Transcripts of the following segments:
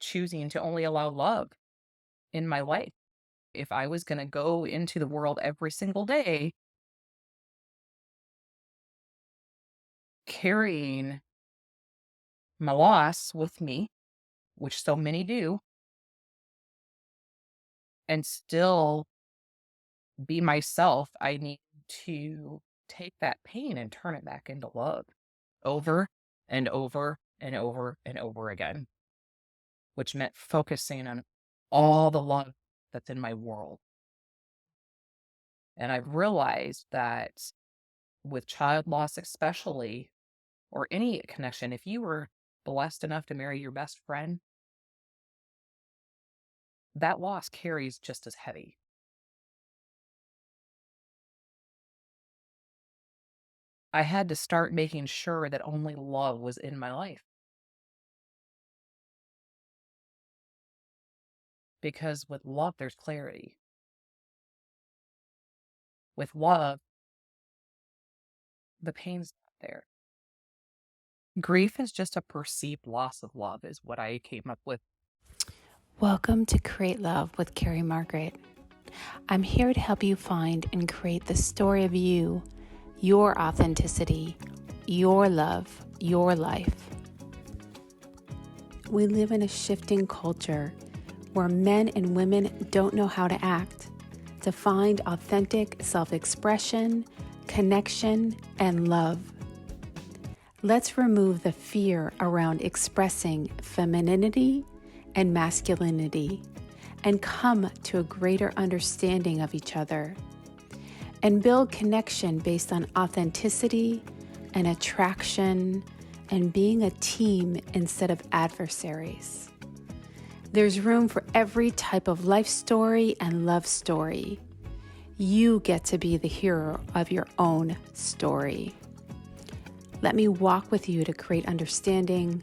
choosing to only allow love in my life. If I was going to go into the world every single day carrying my loss with me, which so many do, and still be myself, I need to take that pain and turn it back into love over and over and over and over again, which meant focusing on all the love that's in my world. And I've realized that with child loss, especially, or any connection, if you were blessed enough to marry your best friend, that loss carries just as heavy. I had to start making sure that only love was in my life because with love, there's clarity. With love, the pain's not there. Grief is just a perceived loss of love, is what I came up with. Welcome to Create Love with Carrie Margaret. I'm here to help you find and create the story of you, your authenticity, your love, your life. We live in a shifting culture where men and women don't know how to act, to find authentic self-expression, connection, and love. Let's remove the fear around expressing femininity and masculinity and come to a greater understanding of each other and build connection based on authenticity and attraction and being a team instead of adversaries. There's room for every type of life story and love story. You get to be the hero of your own story. Let me walk with you to create understanding,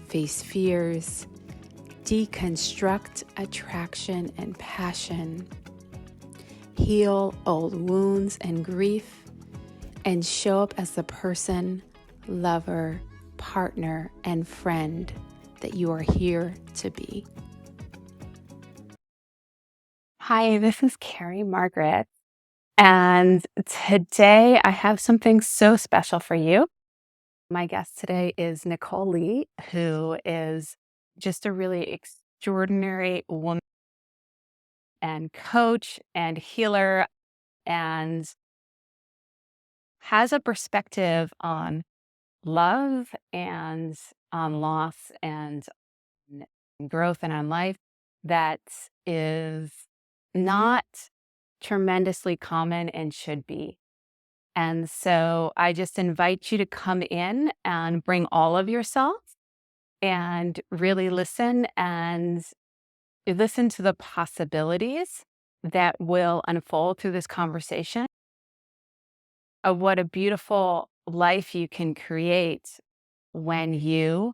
face fears, deconstruct attraction and passion, heal old wounds and grief, and show up as the person, lover, partner, and friend that you are here to be. Hi, this is Carrie Margaret, and today I have something so special for you. My guest today is Nicole Leigh, who is just a really extraordinary woman and coach and healer and has a perspective on love and on loss and on growth and on life that is not tremendously common and should be. And so I just invite you to come in and bring all of yourself and really listen and listen to the possibilities that will unfold through this conversation of what a beautiful life you can create when you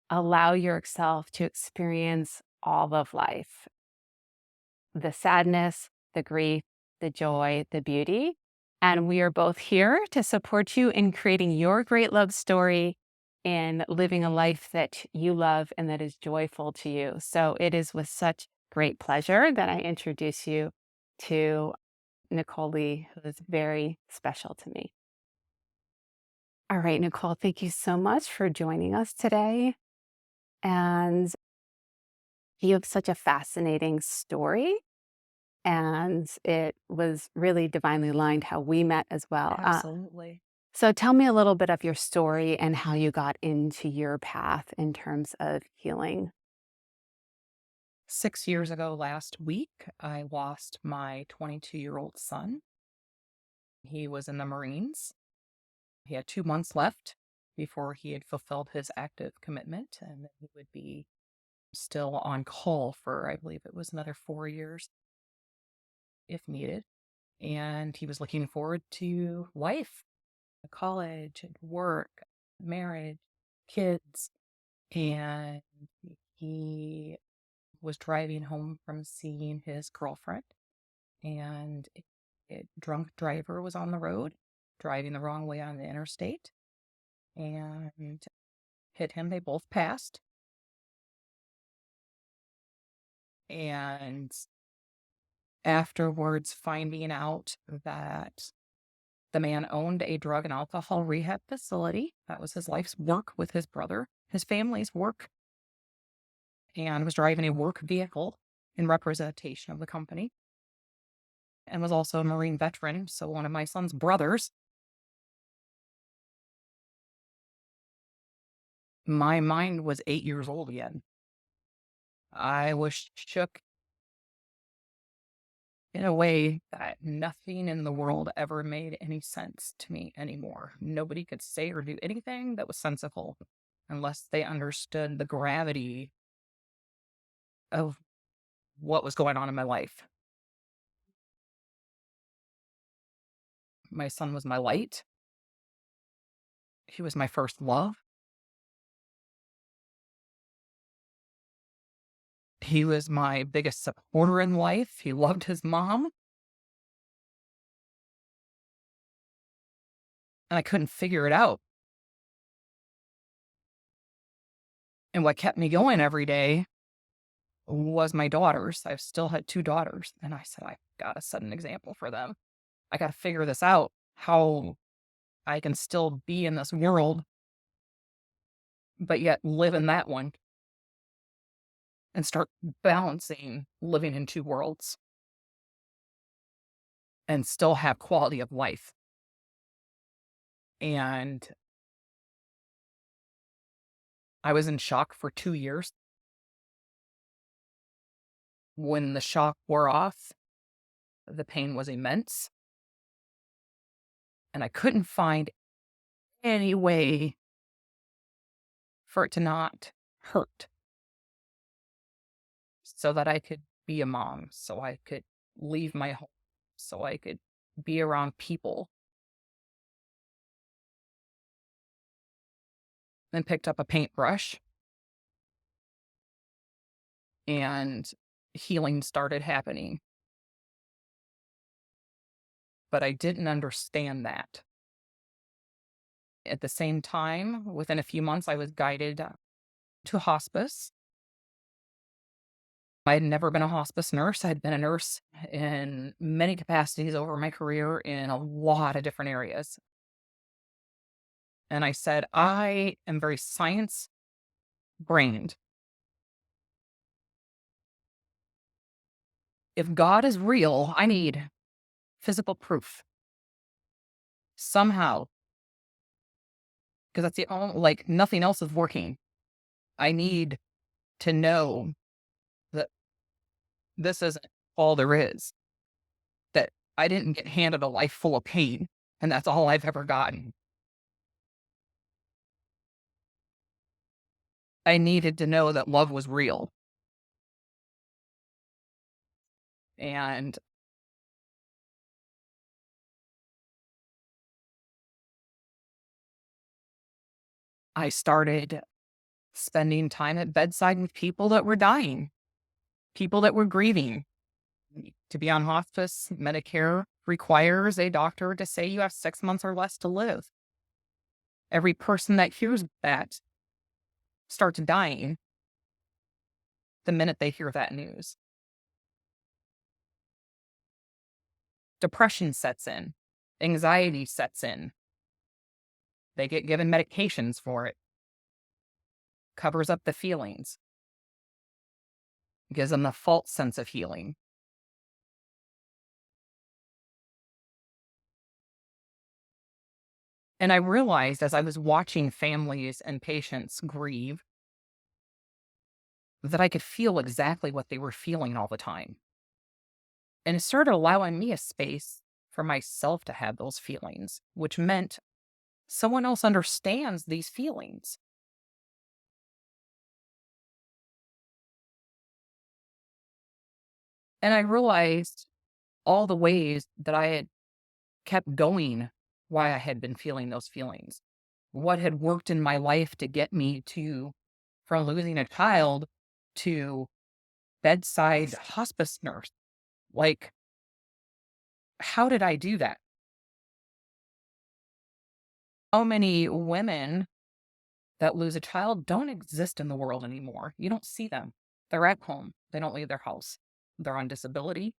allow yourself to experience all of life, the sadness, the grief, the joy, the beauty. And we are both here to support you in creating your great love story and living a life that you love and that is joyful to you. So it is with such great pleasure that I introduce you to Nicole Leigh, who is very special to me. All right, Nicole, thank you so much for joining us today. And you have such a fascinating story. And it was really divinely aligned how we met as well. Absolutely. So tell me a little bit of your story and how you got into your path in terms of healing. 6 years ago last week, I lost my 22-year-old son. He was in the Marines. He had 2 months left before he had fulfilled his active commitment, and then he would be still on call for, I believe it was another 4 years if needed. And he was looking forward to life, college, and work, marriage, kids. And he was driving home from seeing his girlfriend, and a drunk driver was on the road, driving the wrong way on the interstate, and hit him. They both passed. And afterwards, finding out that the man owned a drug and alcohol rehab facility. That was his life's work with his brother, his family's work, and was driving a work vehicle in representation of the company, and was also a Marine veteran. So one of my son's brothers, my mind was 8 years old again. I was shook in a way that nothing in the world ever made any sense to me anymore. Nobody could say or do anything that was sensible unless they understood the gravity of what was going on in my life. My son was my light. He was my first love. He was my biggest supporter in life. He loved his mom. And I couldn't figure it out. And what kept me going every day was my daughters. I've still had two daughters. And I said, I got to set an example for them. I got to figure this out, how I can still be in this world, but yet live in that one and start balancing living in two worlds and still have quality of life. And I was in shock for 2 years. When the shock wore off, the pain was immense. And I couldn't find any way for it to not hurt so that I could be a mom, so I could leave my home, so I could be around people. Then picked up a paintbrush and healing started happening. But I didn't understand that. At the same time, within a few months, I was guided to hospice. I had never been a hospice nurse. I had been a nurse in many capacities over my career in a lot of different areas. And I said, I am very science brained. If God is real, I need physical proof somehow, because that's the only, like, nothing else is working. I need to know that this isn't all there is, that I didn't get handed a life full of pain, and that's all I've ever gotten. I needed to know that love was real. And I started spending time at bedside with people that were dying, people that were grieving. To be on hospice, Medicare requires a doctor to say you have 6 months or less to live. Every person that hears that starts dying the minute they hear that news. Depression sets in, anxiety sets in. They get given medications for it, covers up the feelings, gives them the false sense of healing. And I realized as I was watching families and patients grieve that I could feel exactly what they were feeling all the time. And it started allowing me a space for myself to have those feelings, which meant someone else understands these feelings. And I realized all the ways that I had kept going, why I had been feeling those feelings, what had worked in my life to get me to, from losing a child to bedside hospice nurse. Like, how did I do that? How many women that lose a child don't exist in the world anymore? You don't see them. They're at home. They don't leave their house. They're on disability.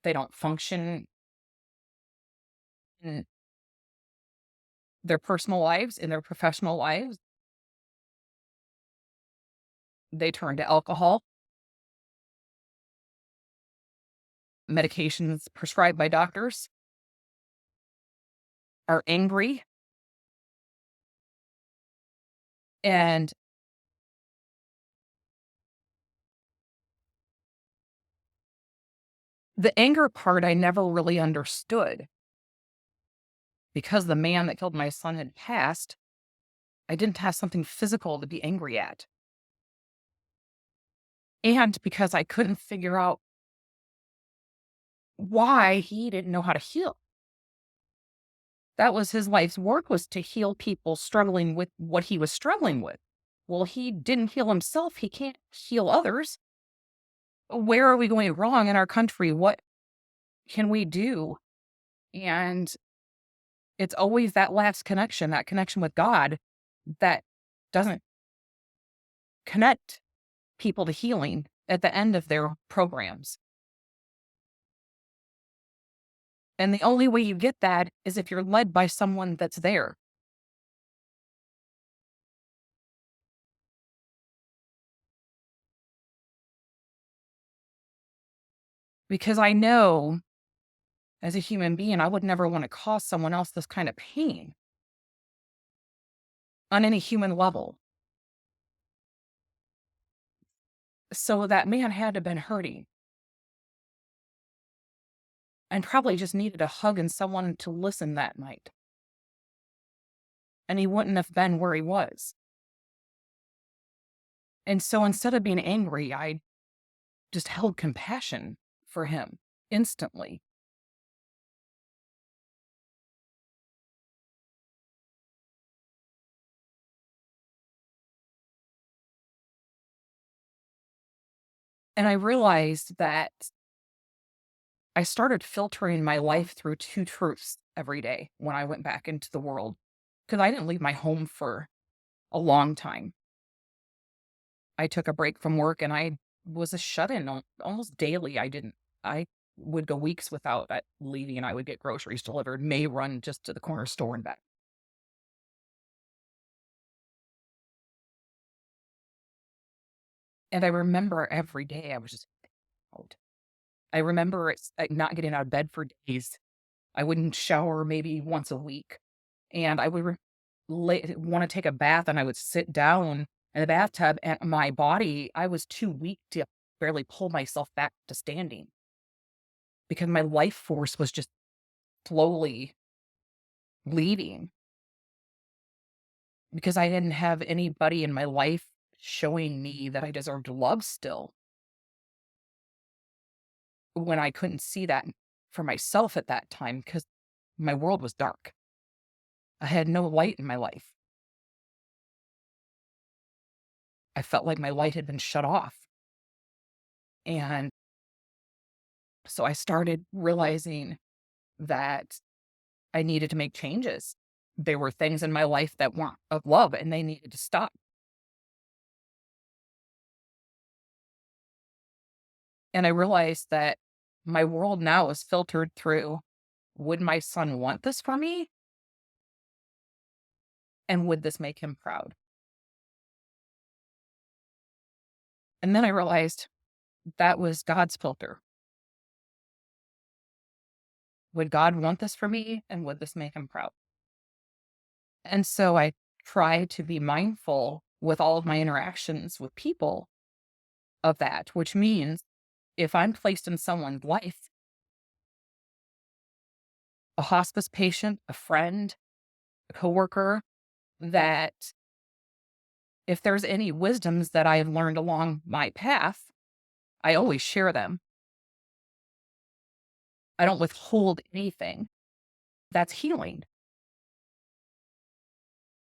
They don't function in their personal lives, in their professional lives. They turn to alcohol, medications prescribed by doctors, are angry, and the anger part I never really understood because the man that killed my son had passed. I didn't have something physical to be angry at. And because I couldn't figure out why he didn't know how to heal. That was his life's work, was to heal people struggling with what he was struggling with. Well, he didn't heal himself. He can't heal others. Where are we going wrong in our country? What can we do? And it's always that last connection, that connection with God, that doesn't connect people to healing at the end of their programs. And the only way you get that is if you're led by someone that's there. Because I know as a human being, I would never want to cause someone else this kind of pain on any human level. So that man had to have been hurting and probably just needed a hug and someone to listen that night. And he wouldn't have been where he was. And so instead of being angry, I just held compassion for him instantly. And I realized that I started filtering my life through two truths every day when I went back into the world because I didn't leave my home for a long time. I took a break from work and I was a shut in almost daily. I would go weeks without leaving and I would get groceries delivered, may run just to the corner store and back. And I remember every day I was just out. I remember not getting out of bed for days. I wouldn't shower maybe once a week. And I would want to take a bath and I would sit down in the bathtub and my body, I was too weak to barely pull myself back to standing because my life force was just slowly leaving because I didn't have anybody in my life showing me that I deserved love still when I couldn't see that for myself at that time because my world was dark. I had no light in my life. I felt like my light had been shut off. And so I started realizing that I needed to make changes. There were things in my life that weren't of love and they needed to stop. And I realized that my world now is filtered through, would my son want this from me? And would this make him proud? And then I realized that was God's filter. Would God want this for me? And would this make him proud? And so I try to be mindful with all of my interactions with people of that, which means if I'm placed in someone's life, a hospice patient, a friend, a coworker, that if there's any wisdoms that I have learned along my path, I always share them. I don't withhold anything. That's healing.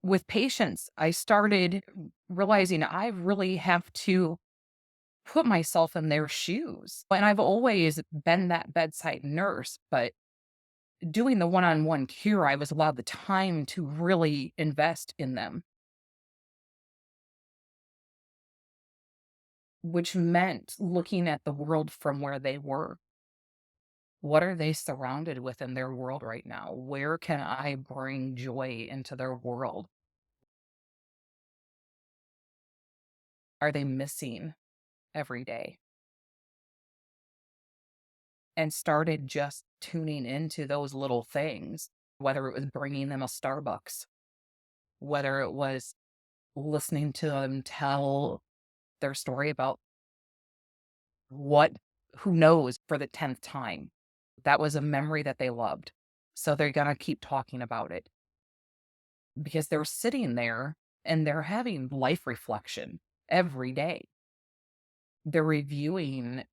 With patients, I started realizing I really have to put myself in their shoes. And I've always been that bedside nurse, but doing the one on one cure, I was allowed the time to really invest in them. which meant looking at the world from where they were. What are they surrounded with in their world right now? Where can I bring joy into their world? Are they missing every day? And started just tuning into those little things, whether it was bringing them a Starbucks, whether it was listening to them tell their story about what, who knows, for the 10th time. That was a memory that they loved. So they're going to keep talking about it because they're sitting there and they're having life reflection every day. They're reviewing,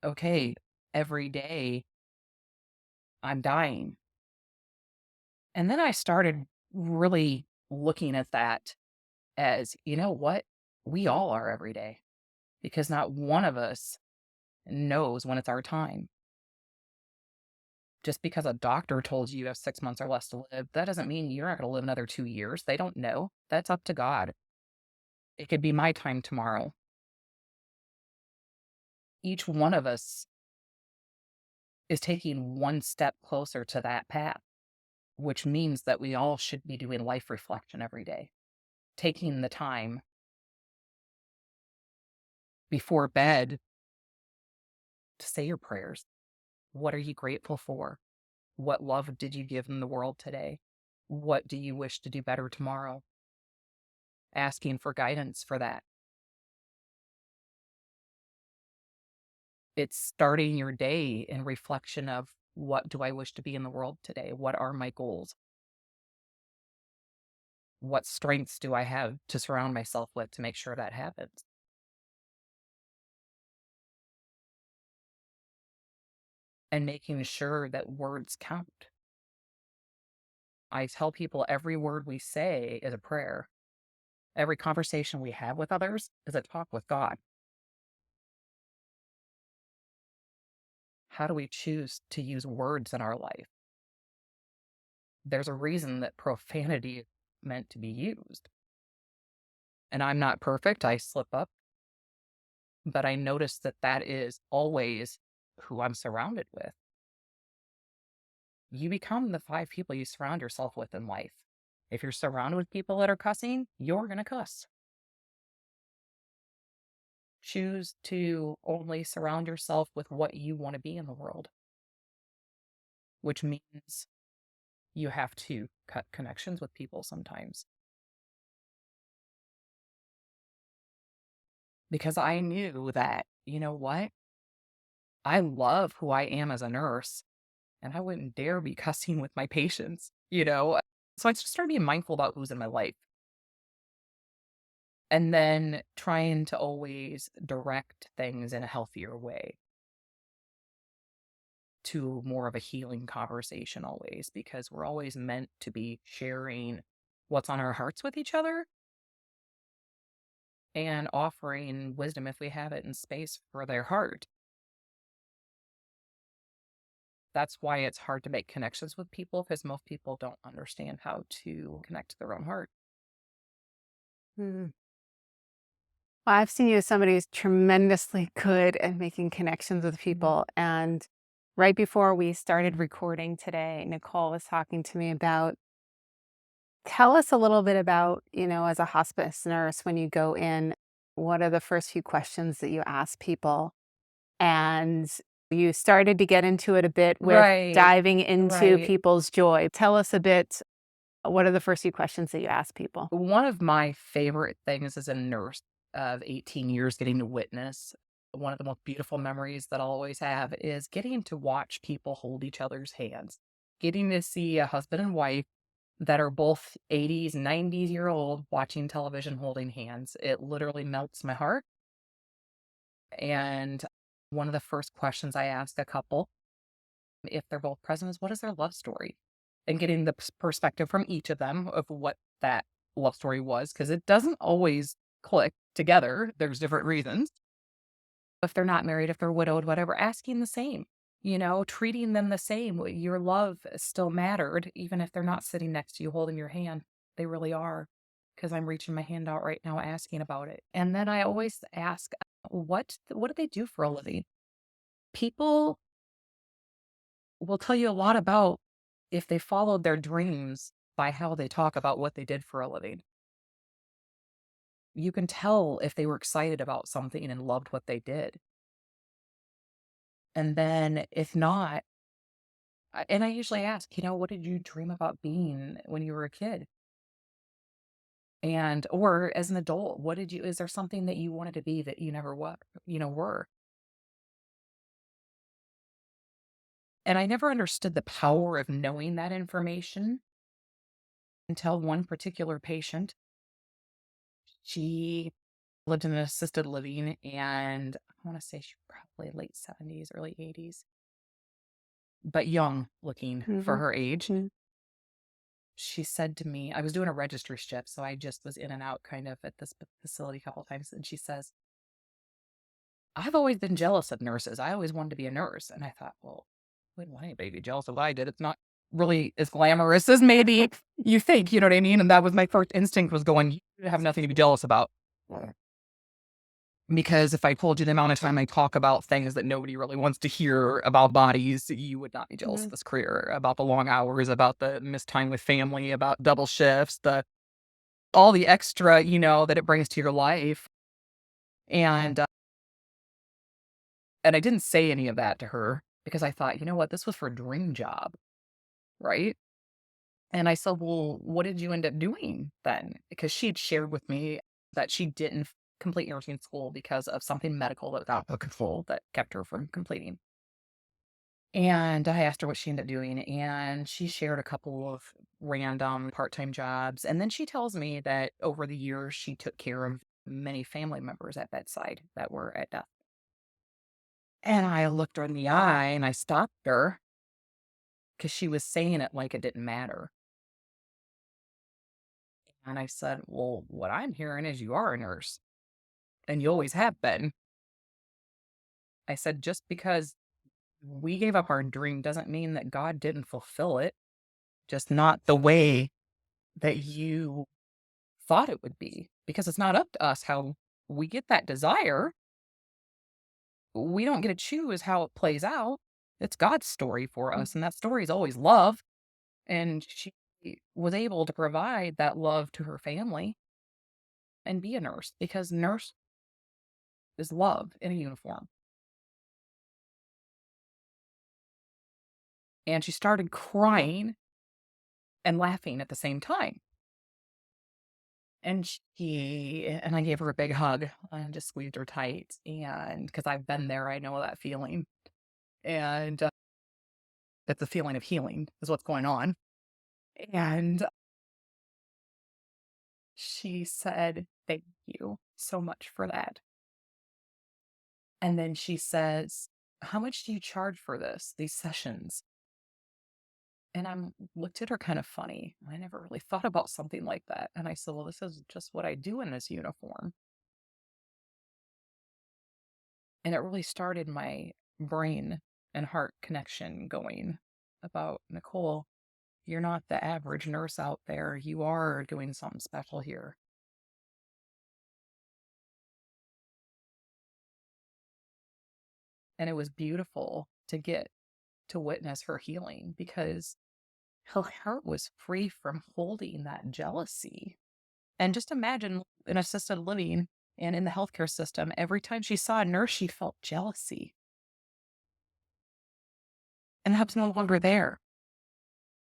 okay, every day I'm dying. And then I started really looking at that as, you know what? We all are every day because not one of us knows when it's our time. Just because a doctor told you have 6 months or less to live, that doesn't mean you're not going to live another 2 years. They don't know. That's up to God. It could be my time tomorrow. Each one of us is taking one step closer to that path, which means that we all should be doing life reflection every day, taking the time before bed to say your prayers. What are you grateful for? What love did you give in the world today? What do you wish to do better tomorrow? Asking for guidance for that. It's starting your day in reflection of what do I wish to be in the world today? What are my goals? What strengths do I have to surround myself with to make sure that happens? And making sure that words count. I tell people every word we say is a prayer. Every conversation we have with others is a talk with God. How do we choose to use words in our life? There's a reason that profanity is meant to be used. And I'm not perfect. I slip up, but I notice that that is always who I'm surrounded with. You become the 5 people you surround yourself with in life. If you're surrounded with people that are cussing, you're going to cuss. Choose to only surround yourself with what you want to be in the world, which means you have to cut connections with people sometimes. Because I knew that, you know what? I love who I am as a nurse, and I wouldn't dare be cussing with my patients, you know? So I just started being mindful about who's in my life. And then trying to always direct things in a healthier way to more of a healing conversation always, because we're always meant to be sharing what's on our hearts with each other and offering wisdom if we have it in space for their heart. That's why it's hard to make connections with people because most people don't understand how to connect to their own heart. Mm. Well, I've seen you as somebody who's tremendously good at making connections with Mhm. people. And right before we started recording today, Nicole was talking to me about tell us a little bit about, as a hospice nurse, when you go in, what are the first few questions that you ask people? And you started to get into it a bit with Right, diving into right. people's joy. Tell us a bit, what are the first few questions that you ask people? One of my favorite things as a nurse of 18 years getting to witness, one of the most beautiful memories that I'll always have is getting to watch people hold each other's hands. Getting to see a husband and wife that are both 80s, 90s-year-old watching television holding hands. It literally melts my heart. And one of the first questions I ask a couple, if they're both present, is what is their love story? And getting the perspective from each of them of what that love story was, because it doesn't always click together. There's different reasons. If they're not married, if they're widowed, whatever, asking the same, treating them the same. Your love still mattered, even if they're not sitting next to you holding your hand. They really are, because I'm reaching my hand out right now asking about it. And then I always ask What do they do for a living? People will tell you a lot about if they followed their dreams by how they talk about what they did for a living. You can tell if they were excited about something and loved what they did. And then if not, and I usually ask, what did you dream about being when you were a kid? And or as an adult, is there something that you wanted to be that you never were? And I never understood the power of knowing that information until one particular patient. She lived in an assisted living, and I want to say she probably late 70s, early 80s, but young looking for Mhm. her age. Mm. She said to me, I was doing a registry shift, so I just was in and out kind of at this facility a couple times. And she says, I've always been jealous of nurses. I always wanted to be a nurse. And I thought, well, I wouldn't want anybody to be jealous of what I did. It's not really as glamorous as maybe you think, you know what I mean? And that was my first instinct, was going, you have nothing to be jealous about. Because if I told you the amount of time I talk about things that nobody really wants to hear about bodies, you would not be jealous of Mhm. this career, about the long hours, about the missed time with family, about double shifts, the all the extra, that it brings to your life. And and I didn't say any of that to her because I thought, you know what, this was for a dream job, right? And I said, well, what did you end up doing then? Because she had shared with me that she didn't complete nursing school because of something medical that was out of control that kept her from completing. And I asked her what she ended up doing, and she shared a couple of random part-time jobs. And then she tells me that over the years, she took care of many family members at bedside that were at death. And I looked her in the eye and I stopped her because she was saying it like it didn't matter. And I said, well, what I'm hearing is you are a nurse and you always have been. I said, just because we gave up our dream doesn't mean that God didn't fulfill it, just not the way that you thought it would be, because it's not up to us how we get that desire. We don't get to choose how it plays out. It's God's story for us, and that story is always love. And she was able to provide that love to her family and be a nurse because nurse is love in a uniform. And she started crying and laughing at the same time. And I gave her a big hug and just squeezed her tight. And because I've been there, I know that feeling. And that's a feeling of healing, is what's going on. And she said, thank you so much for that. And then she says, how much do you charge for these sessions? And I looked at her kind of funny. I never really thought about something like that. And I said, well, this is just what I do in this uniform. And it really started my brain and heart connection going about, Nicole, you're not the average nurse out there. You are doing something special here. And it was beautiful to get to witness her healing because her heart was free from holding that jealousy. And just imagine in assisted living and in the healthcare system, every time she saw a nurse, she felt jealousy. And that's no longer there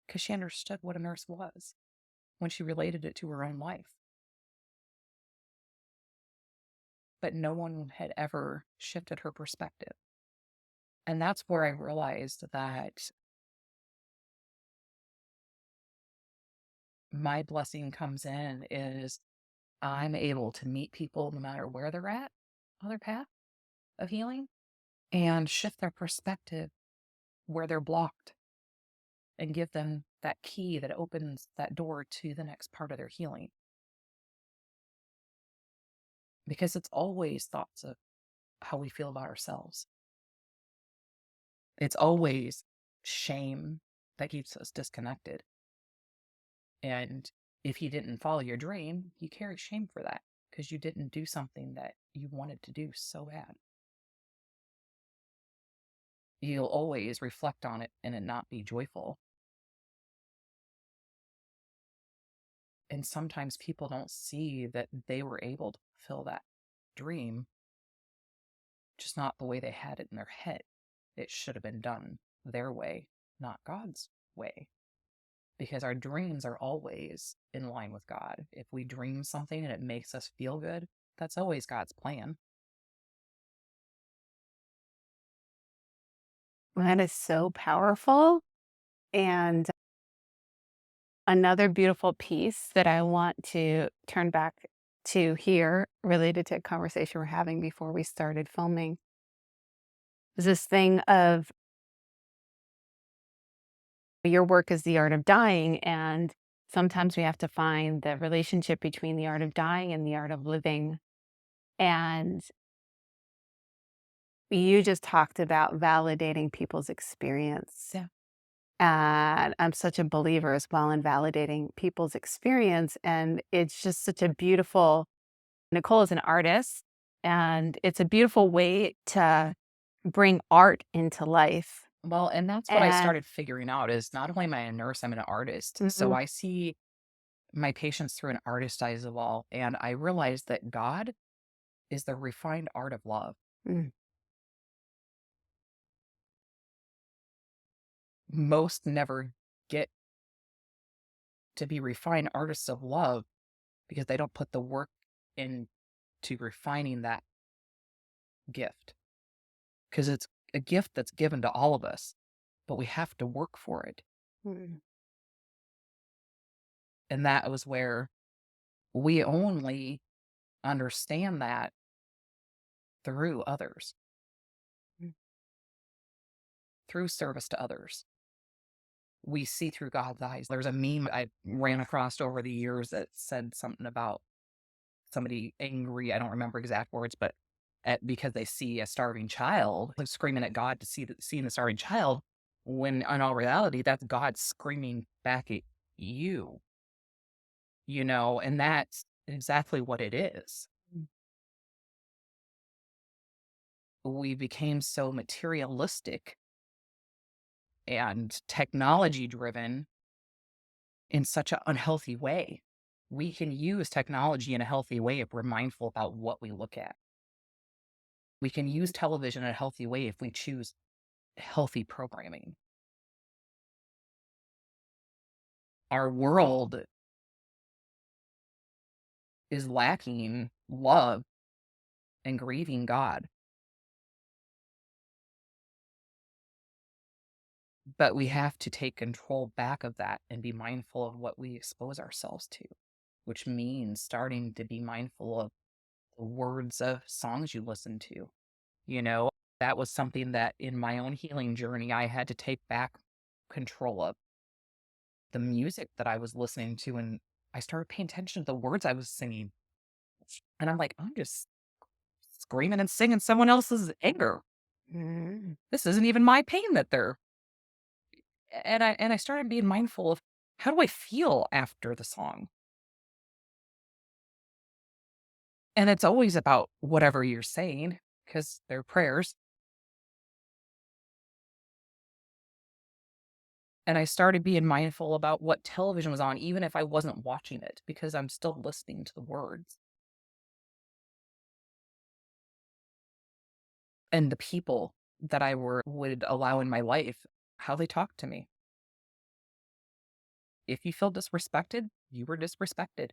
because she understood what a nurse was when she related it to her own life. But no one had ever shifted her perspective. And that's where I realized that my blessing comes in is I'm able to meet people no matter where they're at on their path of healing and shift their perspective where they're blocked and give them that key that opens that door to the next part of their healing. Because it's always thoughts of how we feel about ourselves. It's always shame that keeps us disconnected. And if you didn't follow your dream, you carry shame for that. because you didn't do something that you wanted to do so bad. You'll always reflect on it and it not be joyful. And sometimes people don't see that they were able to fulfill that dream, just not the way they had it in their head. It should have been done their way, not God's way. Because our dreams are always in line with God. If we dream something and it makes us feel good, that's always God's plan. That is so powerful. And another beautiful piece that I want to turn back to here related to a conversation we're having before we started filming is this thing of your work is the art of dying. And sometimes we have to find the relationship between the art of dying and the art of living. And you just talked about validating people's experience. Yeah. And I'm such a believer as well in validating people's experience. And it's just such a beautiful, Nicole is an artist, and it's a beautiful way to bring art into life. Well, and that's what I And started figuring out is not only am I a nurse, I'm an artist. So mhm, I see my patients through an artist's eyes of all. And I realized that God is the refined art of love. mm, Most never get to be refined artists of love because they don't put the work into refining that gift. Because it's a gift that's given to all of us, but we have to work for it. mm, And that was where we only understand that through others, mm. through service to others. We see through God's eyes. There's a meme I ran across over the years that said something about somebody angry. I don't remember exact words, but because they see a starving child, like screaming at God to seeing the starving child, when in all reality, that's God screaming back at you, and that's exactly what it is. Mm. We became so materialistic and technology driven in such an unhealthy way. We can use technology in a healthy way if we're mindful about what we look at. We can use television in a healthy way if we choose healthy programming. Our world is lacking love and grieving God, but we have to take control back of that and be mindful of what we expose ourselves to, which means starting to be mindful of the words of songs you listen to. You know, that was something that in my own healing journey, I had to take back control of the music that I was listening to. And I started paying attention to the words I was singing. And I'm like, I'm just screaming and singing someone else's anger. Mm. This isn't even my pain that they're. And I started being mindful of how do I feel after the song? And it's always about whatever you're saying because they're prayers. And I started being mindful about what television was on, even if I wasn't watching it, because I'm still listening to the words and the people that would allow in my life, how they talk to me. If you feel disrespected, you were disrespected.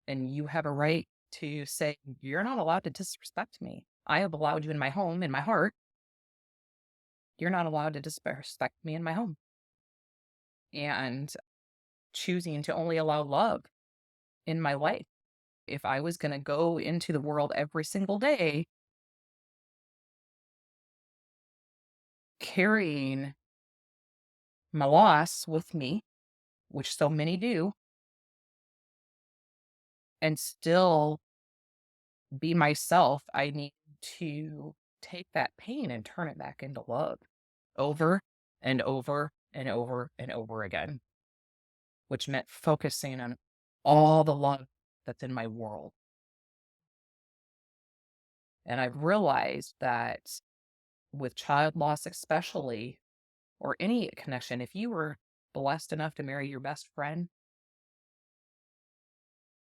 And you have a right to say, you're not allowed to disrespect me. I have allowed you in my home, in my heart. You're not allowed to disrespect me in my home. And choosing to only allow love in my life. If I was going to go into the world every single day carrying my loss with me, which so many do, and still be myself, I need to take that pain and turn it back into love over and over and over and over again, which meant focusing on all the love that's in my world. And I've realized that with child loss, especially, or any connection, if you were blessed enough to marry your best friend,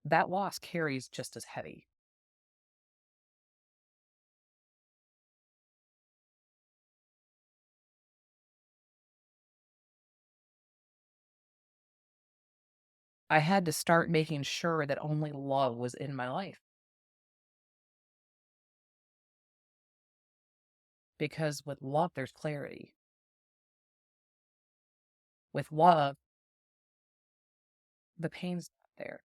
that loss carries just as heavy. I had to start making sure that only love was in my life because with love, there's clarity. With love, the pain's not there.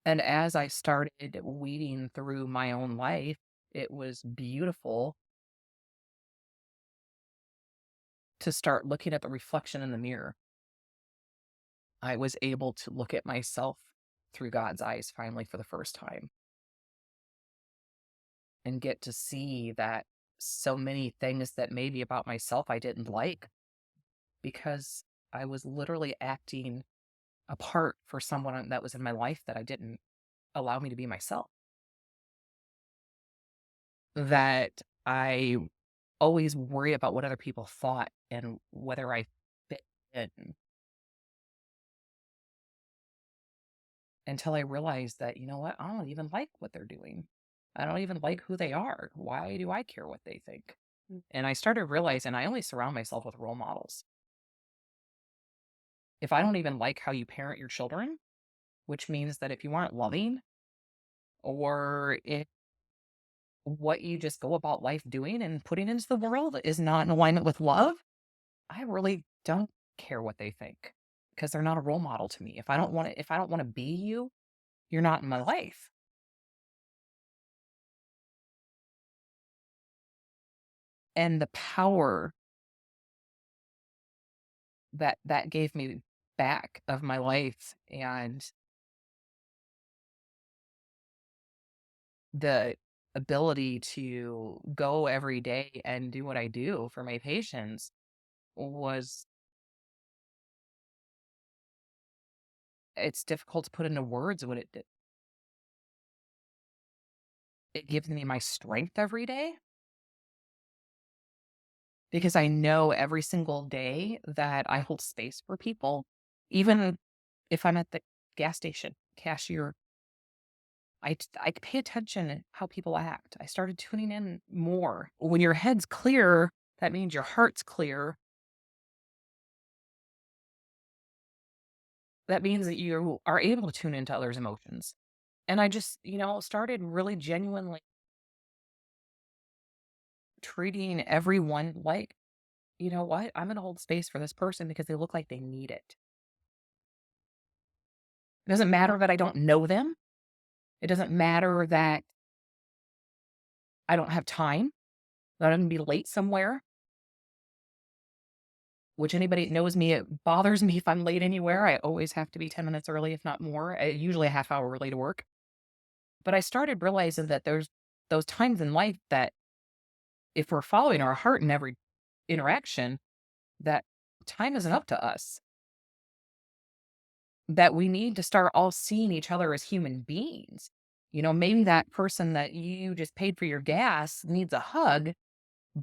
And as I started weeding through my own life, it was beautiful to start looking at the reflection in the mirror. I was able to look at myself through God's eyes finally for the first time and get to see that so many things that maybe about myself I didn't like because I was literally acting a part for someone that was in my life that I didn't allow me to be myself. That I always worry about what other people thought and whether I fit in until I realized that, you know what, I don't even like what they're doing. I don't even like who they are. Why do I care what they think? And I started realizing I only surround myself with role models. If I don't even like how you parent your children, which means that if you aren't loving or if what you just go about life doing and putting into the world is not in alignment with love, I really don't care what they think because they're not a role model to me. If I don't want to be you, you're not in my life. And the power that that gave me back of my life and the ability to go every day and do what I do for my patients was it's difficult to put into words what it did. It gives me my strength every day because I know every single day that I hold space for people, even if I'm at the gas station, cashier, I pay attention how people act. I started tuning in more. When your head's clear, that means your heart's clear. That means that you are able to tune into others' emotions. And I just, started really genuinely treating everyone like, you know what? I'm going to hold space for this person because they look like they need it. It doesn't matter that I don't know them. It doesn't matter that I don't have time, that I'm going to be late somewhere, which anybody that knows me, it bothers me if I'm late anywhere. I always have to be 10 minutes early, if not more, usually a half hour early to work. But I started realizing that there's those times in life that if we're following our heart in every interaction, that time isn't up to us. That we need to start all seeing each other as human beings. Maybe that person that you just paid for your gas needs a hug,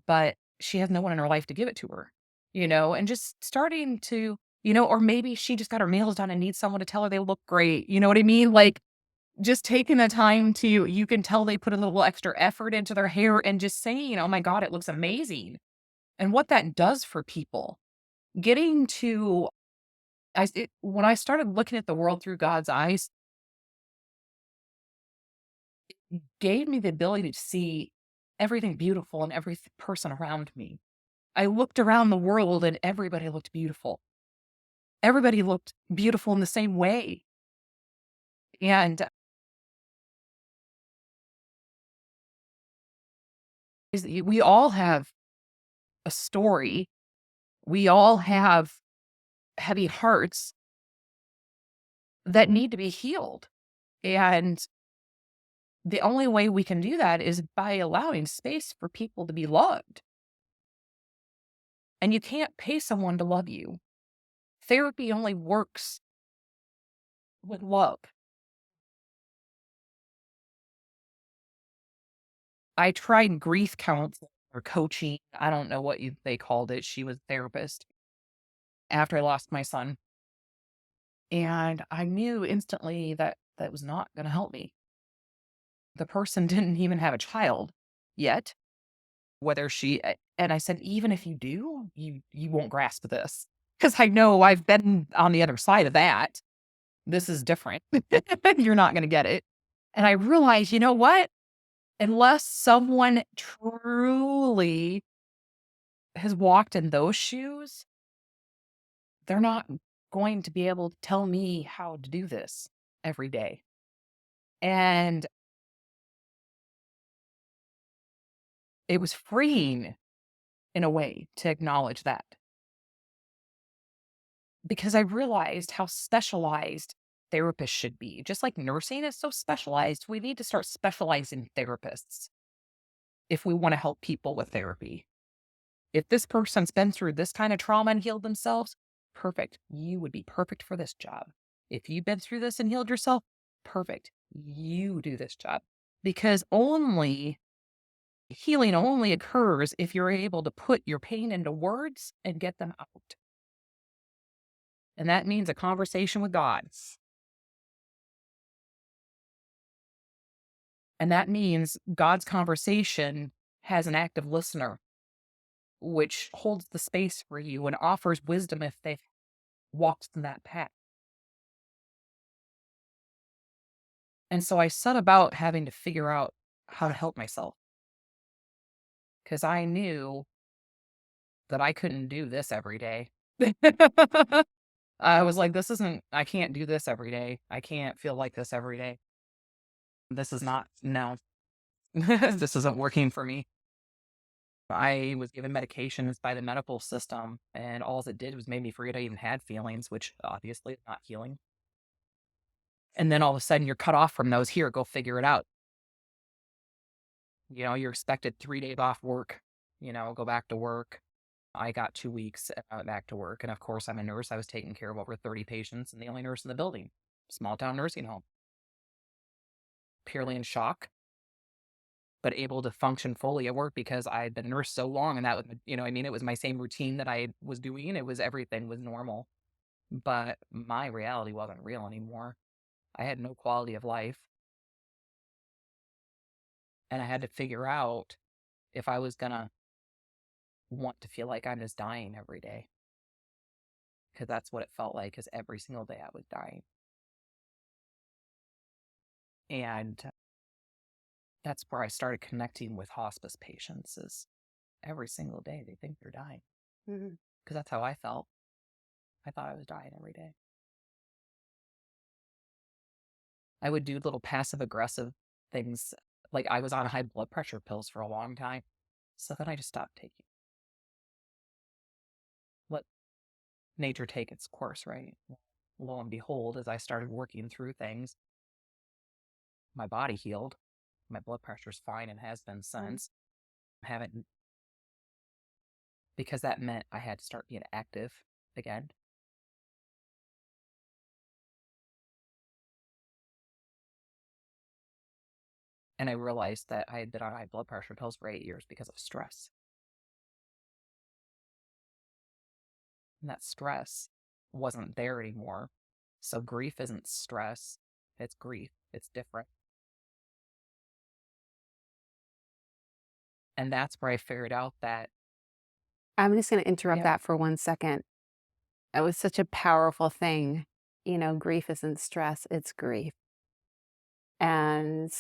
but she has no one in her life to give it to her, and just starting to, or maybe she just got her nails done and needs someone to tell her they look great. You know what I mean? Like just taking the time to, you can tell they put a little extra effort into their hair and just saying, oh my God, it looks amazing. And what that does for people, getting to, when I started looking at the world through God's eyes, gave me the ability to see everything beautiful in every person around me. I looked around the world and everybody looked beautiful. Everybody looked beautiful in the same way. And we all have a story. We all have heavy hearts that need to be healed. And the only way we can do that is by allowing space for people to be loved. And you can't pay someone to love you. Therapy only works with love. I tried grief counseling or coaching. I don't know what they called it. She was a therapist after I lost my son. And I knew instantly that that was not going to help me. The person didn't even have a child yet. And I said, even if you do, you won't grasp this because I know I've been on the other side of that. This is different. You're not going to get it. And I realized, you know what? Unless someone truly has walked in those shoes, they're not going to be able to tell me how to do this every day. And it was freeing in a way to acknowledge that because I realized how specialized therapists should be. Just like nursing is so specialized, we need to start specializing therapists if we want to help people with therapy. If this person's been through this kind of trauma and healed themselves, perfect. You would be perfect for this job. If you've been through this and healed yourself, perfect. You do this job. Because only healing only occurs if you're able to put your pain into words and get them out. And that means a conversation with God. And that means God's conversation has an active listener, which holds the space for you and offers wisdom if they've walked in that path. And so I set about having to figure out how to help myself because I knew that I couldn't do this every day. I was like, I can't do this every day. I can't feel like this every day. This is not, no, this isn't working for me. I was given medications by the medical system, and all it did was made me forget I even had feelings, which obviously is not healing. And then all of a sudden, you're cut off from those. Here, go figure it out. You're expected 3 days off work, go back to work. I got 2 weeks and I went back to work. And of course, I'm a nurse. I was taking care of over 30 patients and the only nurse in the building, small town nursing home, purely in shock, but able to function fully at work because I had been a nurse so long. And that was, it was my same routine that I was doing. Everything was normal, but my reality wasn't real anymore. I had no quality of life. And I had to figure out if I was going to want to feel like I'm just dying every day. Because that's what it felt like, because every single day I was dying. And that's where I started connecting with hospice patients is every single day they think they're dying. Because that's how I felt. I thought I was dying every day. I would do little passive aggressive things. Like I was on high blood pressure pills for a long time. So then I just stopped taking. Let nature take its course, right? Lo and behold, as I started working through things, my body healed. My blood pressure's fine and has been since. I haven't, because that meant I had to start being active again. And I realized that I had been on high blood pressure pills for 8 years because of stress. And that stress wasn't there anymore. So grief isn't stress, it's grief. It's different. And that's where I figured out that, I'm just going to interrupt yeah, that for 1 second. It was such a powerful thing. Grief isn't stress, it's grief. And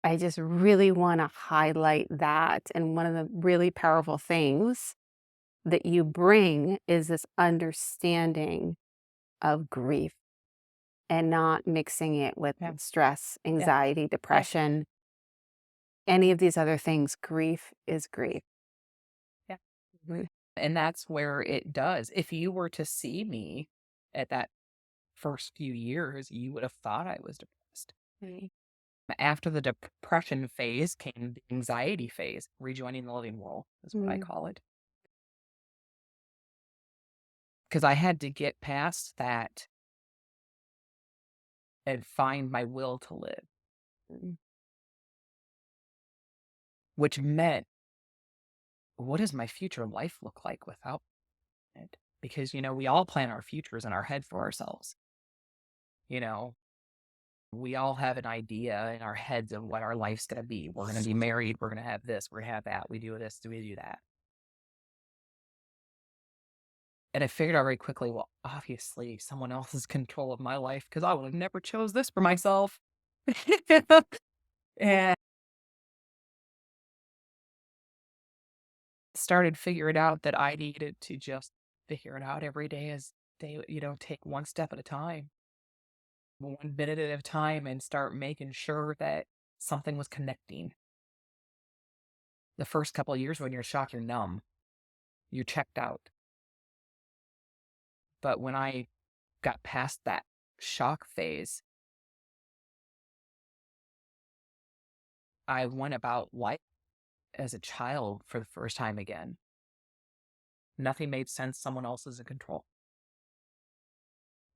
I just really want to highlight that. And one of the really powerful things that you bring is this understanding of grief and not mixing it with yeah, stress, yeah, anxiety, yeah, depression, any of these other things. Grief is grief. yeah. And that's where it does. If you were to see me at that first few years, you would have thought I was depressed. Right. After the depression phase came the anxiety phase. Rejoining the living world is what I Mm, call it. Because I had to get past that and find my will to live, mm, which meant, what does my future life look like without it? Because, we all plan our futures in our head for ourselves. You know, we all have an idea in our heads of what our life's going to be. We're going to be married. We're going to have this. We're going to have that. We do this. We do that. And I figured out very quickly, well, obviously someone else is in control of my life because I would have never chose this for myself. And started figuring out that I needed to just figure it out every day as day, take one step at a time, one minute at a time, and start making sure that something was connecting. The first couple of years when you're shocked, you're numb, you're checked out. But when I got past that shock phase, I went about life as a child for the first time again. Nothing made sense. Someone else is in control.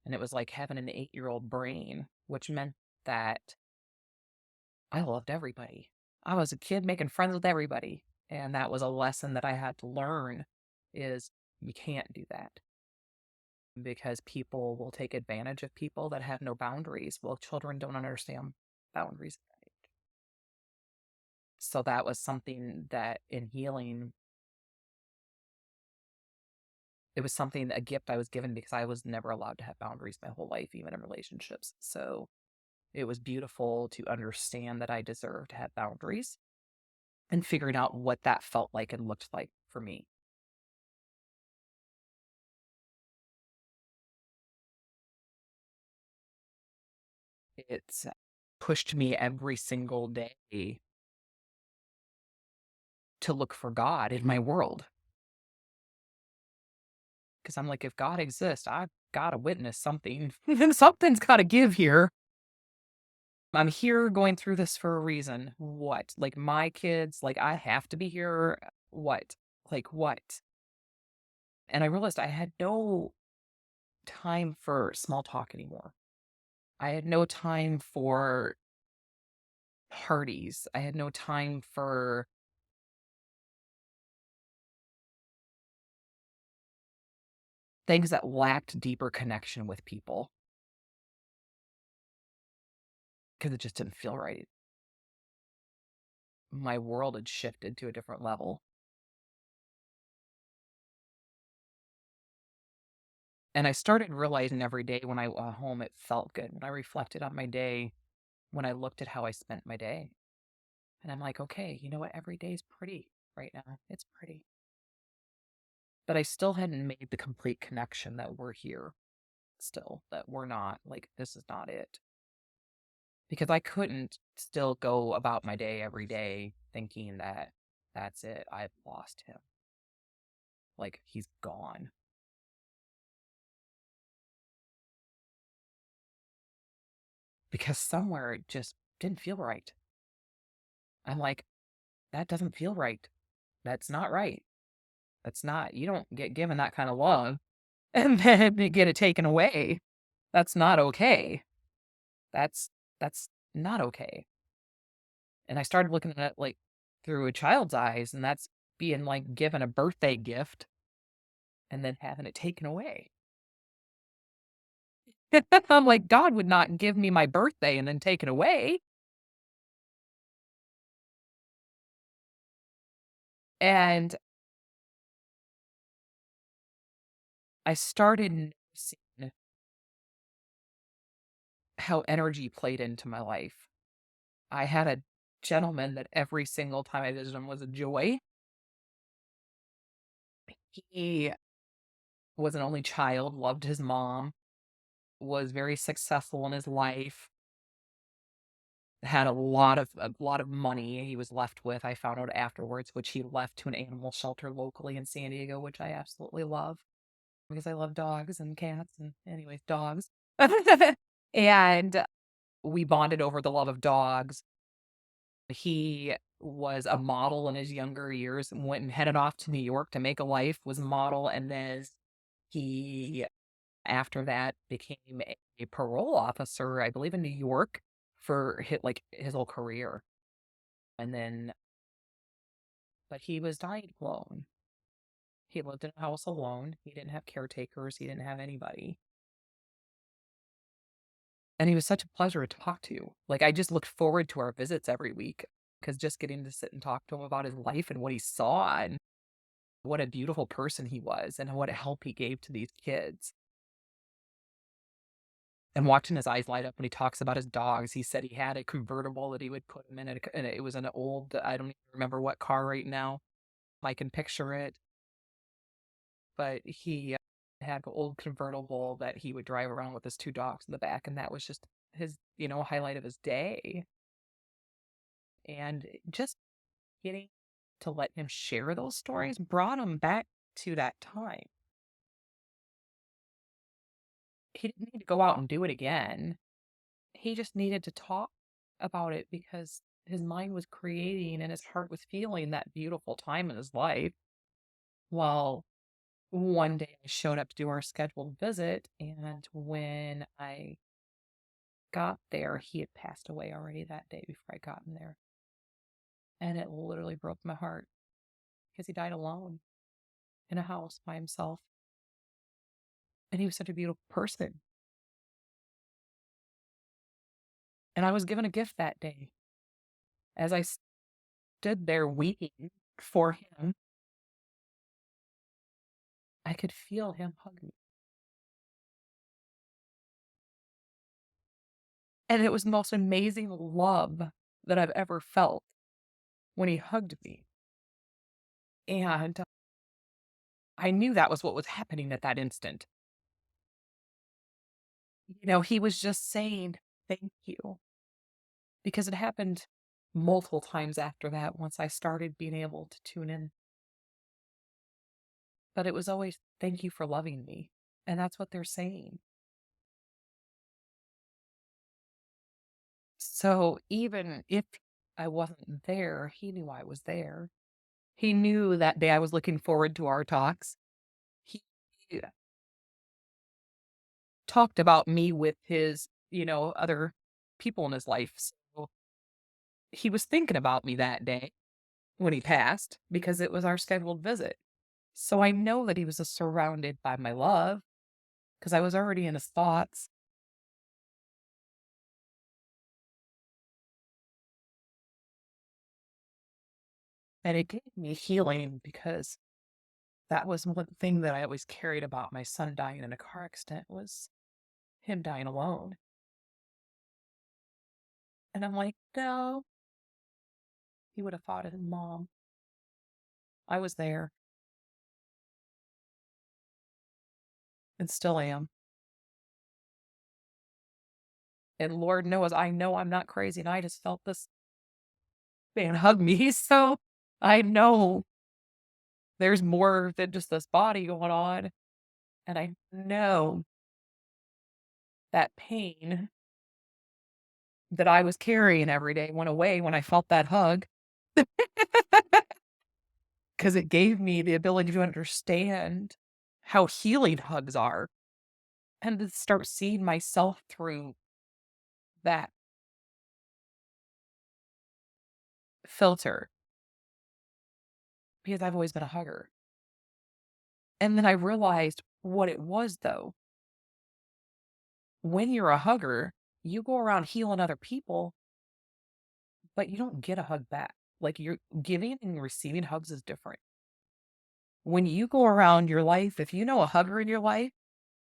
And it was like having an 8-year-old brain, which meant that I loved everybody. I was a kid making friends with everybody. And that was a lesson that I had to learn is you can't do that because people will take advantage of people that have no boundaries. Well, children don't understand boundaries. So that was something that in healing, it was something, a gift I was given because I was never allowed to have boundaries my whole life, even in relationships. So it was beautiful to understand that I deserve to have boundaries and figuring out what that felt like and looked like for me. It's pushed me every single day to look for God in my world. Because I'm like, if God exists, I've got to witness something. And something's got to give here. I'm here going through this for a reason. What? Like my kids, like I have to be here. What? Like what? And I realized I had no time for small talk anymore. I had no time for parties. I had no time for things that lacked deeper connection with people because it just didn't feel right. My world had shifted to a different level. And I started realizing every day when I went home, it felt good. When I reflected on my day, when I looked at how I spent my day, and I'm like, okay, you know what? Every day is pretty right now. It's pretty. But I still hadn't made the complete connection that we're here still, that we're not, like, this is not it. Because I couldn't still go about my day every day thinking that that's it. I've lost him. Like, he's gone. Because somewhere it just didn't feel right. I'm like, that doesn't feel right. That's not right. That's not, you don't get given that kind of love and then you get it taken away. That's not okay. That's, that's not okay. And I started looking at it like through a child's eyes, and that's being like given a birthday gift and then having it taken away. I'm like, God would not give me my birthday and then take it away. And I started noticing how energy played into my life. I had a gentleman that every single time I visited him was a joy. He was an only child, loved his mom, was very successful in his life, had a lot of money he was left with. I found out afterwards, which he left to an animal shelter locally in San Diego, which I absolutely love because I love dogs and cats and anyways, dogs. And We bonded over the love of dogs. He was a model in his younger years and went and headed off to New York to make a life, was a model, and then he, after that, became a parole officer, I believe, in New York for his whole career. And then, but he was dying alone. He lived in a house alone. He didn't have caretakers. He didn't have anybody. And he was such a pleasure to talk to. Like, I just looked forward to our visits every week because just getting to sit and talk to him about his life and what he saw and what a beautiful person he was and what a help he gave to these kids. And watching his eyes light up when he talks about his dogs, he said he had a convertible that he would put him in, and it was an old, I don't even remember what car right now. I can picture it, but he had an old convertible that he would drive around with his two dogs in the back, and that was just his, highlight of his day. And just getting to let him share those stories brought him back to that time. He didn't need to go out and do it again. He just needed to talk about it because his mind was creating and his heart was feeling that beautiful time in his life. Well, one day I showed up to do our scheduled visit, and when I got there, he had passed away already that day before I got in there. And it literally broke my heart because he died alone in a house by himself. And he was such a beautiful person. And I was given a gift that day. As I stood there weeping for him, I could feel him hug me. And it was the most amazing love that I've ever felt when he hugged me. And I knew that was what was happening at that instant. He was just saying, thank you. Because it happened multiple times after that once I started being able to tune in. But it was always, thank you for loving me. And that's what they're saying. So even if I wasn't there, he knew I was there. He knew that day I was looking forward to our talks. He talked about me with his, other people in his life. So he was thinking about me that day when he passed because it was our scheduled visit. So I know that he was surrounded by my love because I was already in his thoughts. And it gave me healing because that was one thing that I always carried about my son dying in a car accident was him dying alone. And I'm like, no, he would have fought his mom. I was there and still am. And Lord knows, I know I'm not crazy. And I just felt this man hug me. So I know there's more than just this body going on. And I know that pain that I was carrying every day went away when I felt that hug because it gave me the ability to understand how healing hugs are and to start seeing myself through that filter because I've always been a hugger. And then I realized what it was though. When you're a hugger, you go around healing other people, but you don't get a hug back. Like you're giving and receiving hugs is different. When you go around your life, if you know a hugger in your life,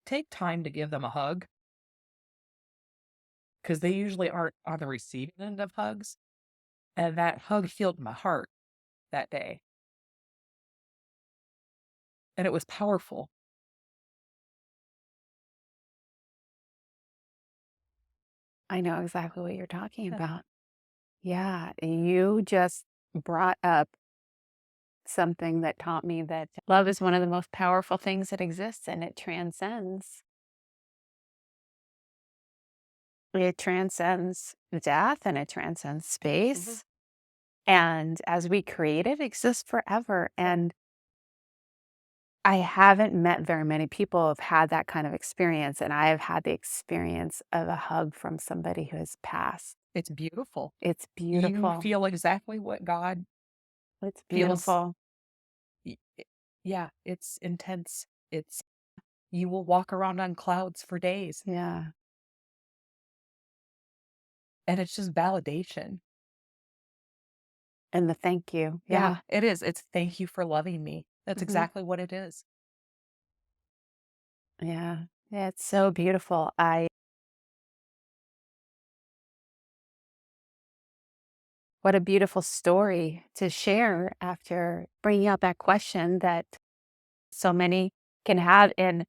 take time to give them a hug because they usually aren't on the receiving end of hugs. And that hug healed my heart that day. And it was powerful. I know exactly what you're talking about. Yeah, you just brought up something that taught me that love is one of the most powerful things that exists and it transcends It transcends death and it transcends Mhm. space. And as we create it, exists forever. Yeah. And I haven't met very many people who have had that kind of experience. And I have had the experience of a hug from somebody who has passed. It's beautiful. It's You beautiful. feel exactly what God It's feels. beautiful. Yeah, it's intense. It's you will walk around on clouds for days, Yeah. and it's just validation. And the thank you. Yeah, Yeah. it is. It's thank you for loving me. That's Hmm. exactly what it is. Yeah. Yeah. It's so beautiful. What a beautiful story to share after bringing out that question that so many can have in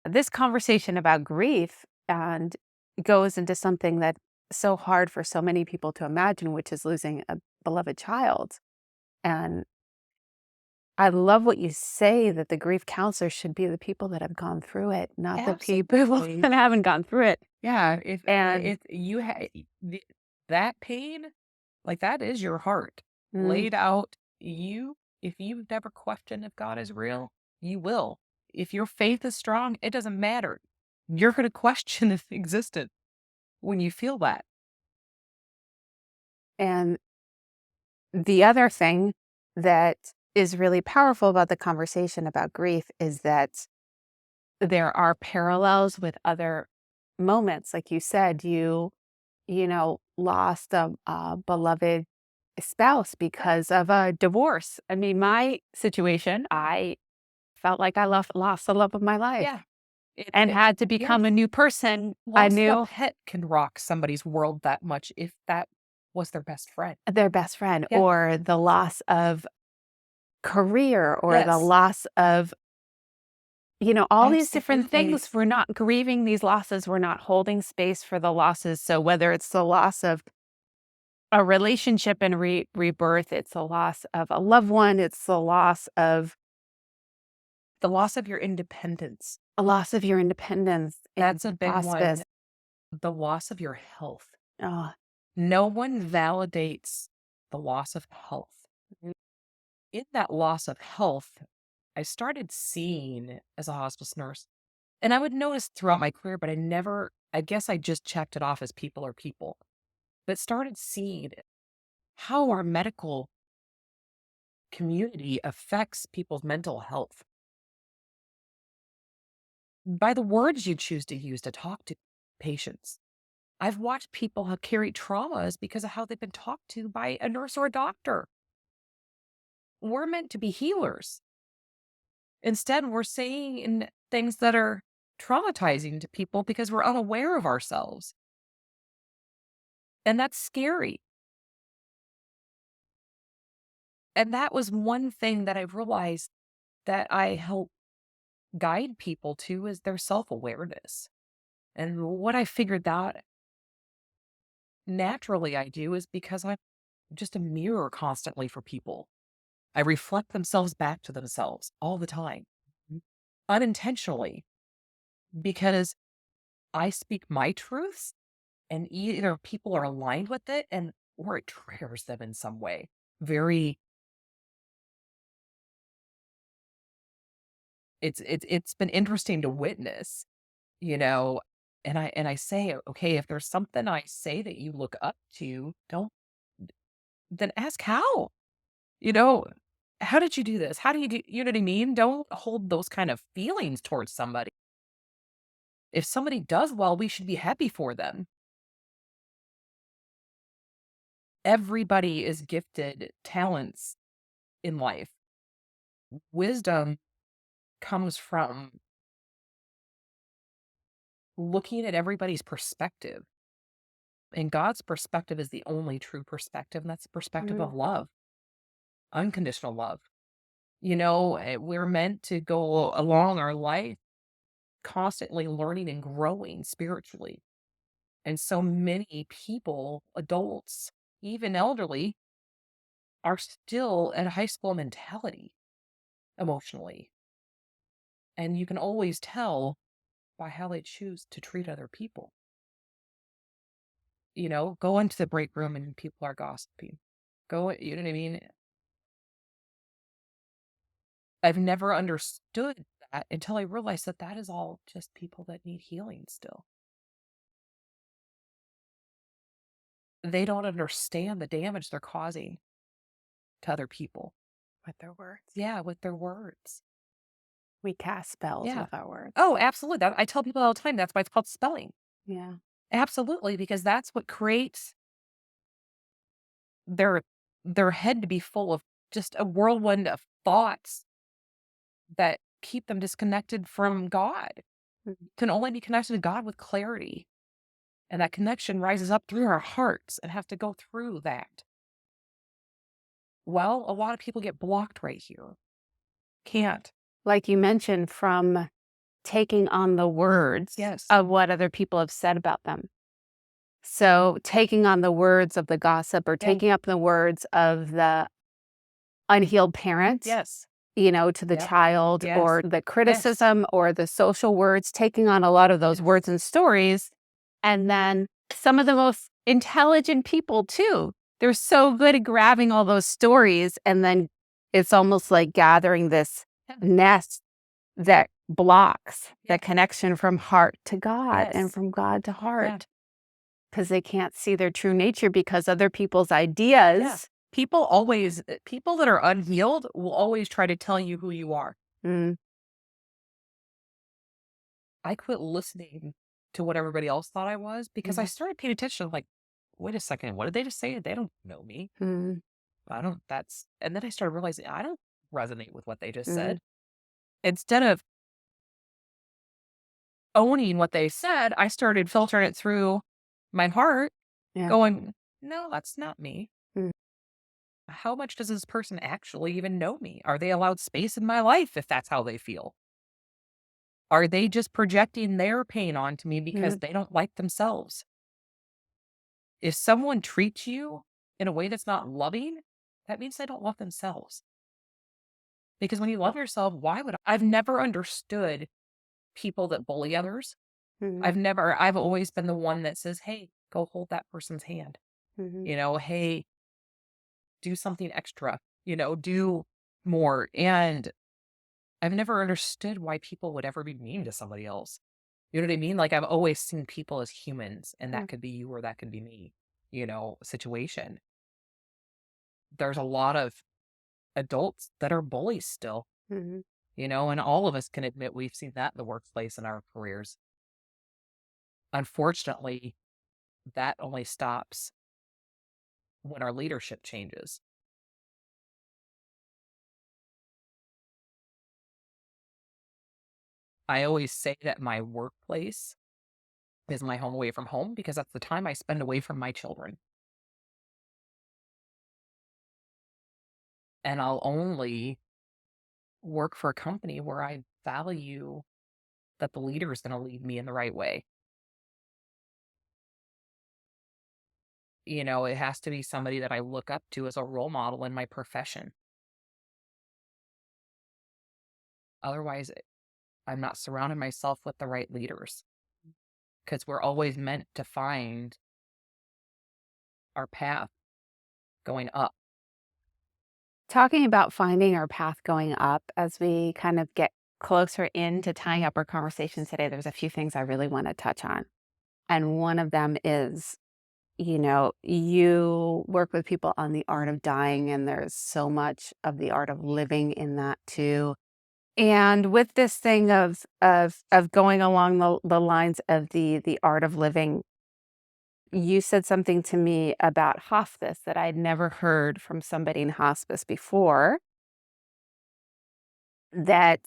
this conversation about grief, and goes into something that's so hard for so many people to imagine, which is losing a beloved child. And I love what you say, that the grief counselor should be the people that have gone through it, not the people Absolutely. that haven't gone through it. Yeah, And if you that pain, like, that is your heart mm, laid out. If you've never questioned if God is real, you will. If your faith is strong, it doesn't matter. You're gonna question its existence when you feel that. and the other thing that is really powerful about the conversation about grief is that there are parallels with other moments. Like you said, lost a beloved spouse because of a divorce. I mean, my situation, I felt like I lost the love of my life Yeah. and had to Yes. become a new person. I Loss of a knew pet can rock somebody's world that much if that was their best friend. their best friend, Yeah. or the loss of career, or the Yes. loss of, all these different Absolutely. things. We're not grieving these losses. We're not holding space for the losses. So whether it's the loss of a relationship and rebirth, it's the loss of a loved one, it's the loss of The loss of your independence. a loss of your independence in That's a big hospice. one. The loss of your health. Oh, No one validates the loss of health. In that loss of health, I started seeing as a hospice nurse, and I would notice throughout my career, but I guess I just checked it off as people are people, but started seeing how our medical community affects people's mental health by the words you choose to use to talk to patients. I've watched people have carried traumas because of how they've been talked to by a nurse or a doctor. We're meant to be healers. Instead, we're saying things that are traumatizing to people because we're unaware of ourselves. And that's scary. And that was one thing that I realized that I help guide people to is their self awareness. And what I figured that naturally I do is because I'm just a mirror constantly for people. I reflect themselves back to themselves all the time, unintentionally, because I speak my truths and either people are aligned with it and or it triggers them in some way. Very it's been interesting to witness, you know, and I say, okay, if there's something I say that you look up to, don't then ask how. You know, how did you do this? How do you know what I mean? Don't hold those kind of feelings towards somebody. If somebody does well, we should be happy for them. Everybody is gifted talents in life. Wisdom comes from looking at everybody's perspective. And God's perspective is the only true perspective, and that's the perspective mm, of love, unconditional love. We're meant to go along our life constantly learning and growing spiritually. And so many people, adults, even elderly, are still at a high school mentality emotionally. And you can always tell by how they choose to treat other people. Go into the break room and people are gossiping. You know what I mean? I've never understood that until I realized that that is all just people that need healing still. They don't understand the damage they're causing to other people. With their words. Yeah, with their words. We cast spells Yeah. with our words. Oh, absolutely. I tell people all the time, that's why it's called spelling. Yeah. Absolutely, because that's what creates their head to be full of just a whirlwind of thoughts that keep them disconnected from God. Mhm. Can only be connected to God with clarity. And that connection rises up through our hearts and have to go through that. Well, a lot of people get blocked right here. Can't. Like you mentioned, from taking on the words Yes. of what other people have said about them. So taking on the words of the gossip or Yeah. taking up the words of the unhealed parent, Yes. to the Yep. child, Yes. or the criticism or the social words, taking on a lot of those Yes. words and stories. And then some of the most intelligent people too, they're so good at grabbing all those stories, and then it's almost like gathering this Yeah. nest that blocks the Yes. connection from heart to God and Yes. from God to Yeah. heart, because they can't see their true nature because other people's ideas. Yeah. People that are unhealed will always try to tell you who you are. Mm, I quit listening to what everybody else thought I was because I started paying attention. Like, wait a second, what did they just say? They don't know me. mm, And then I started realizing I don't resonate with what they just mm, said. Instead of owning what they said, I started filtering it through my heart, yeah. going, no, that's not me. Mm. How much does this person actually even know me? Are they allowed space in my life if that's how they feel? Are they just projecting their pain onto me because Mm. they don't like themselves? If someone treats you in a way that's not loving, that means they don't love themselves. Because when you love yourself, I've never understood people that bully others. Mm. I've always been the one that says, hey, go hold that person's hand. Mhm. Hey, do something extra, do more. And I've never understood why people would ever be mean to somebody else. You know what I mean? Like, I've always seen people as humans, and Yeah. that could be you or that could be me, situation. There's a lot of adults that are bullies still, Mhm. and all of us can admit we've seen that in the workplace in our careers. Unfortunately, that only stops when our leadership changes. I always say that my workplace is my home away from home because that's the time I spend away from my children. And I'll only work for a company where I value that the leader is going to lead me in the right way. It has to be somebody that I look up to as a role model in my profession. Otherwise, I'm not surrounding myself with the right leaders because we're always meant to find our path going up. Talking about finding our path going up, as we kind of get closer into tying up our conversation today, there's a few things I really want to touch on. And one of them is, you work with people on the art of dying, and there's so much of the art of living in that too. And with this thing of going along the lines of the art of living, you said something to me about hospice that I'd never heard from somebody in hospice before, that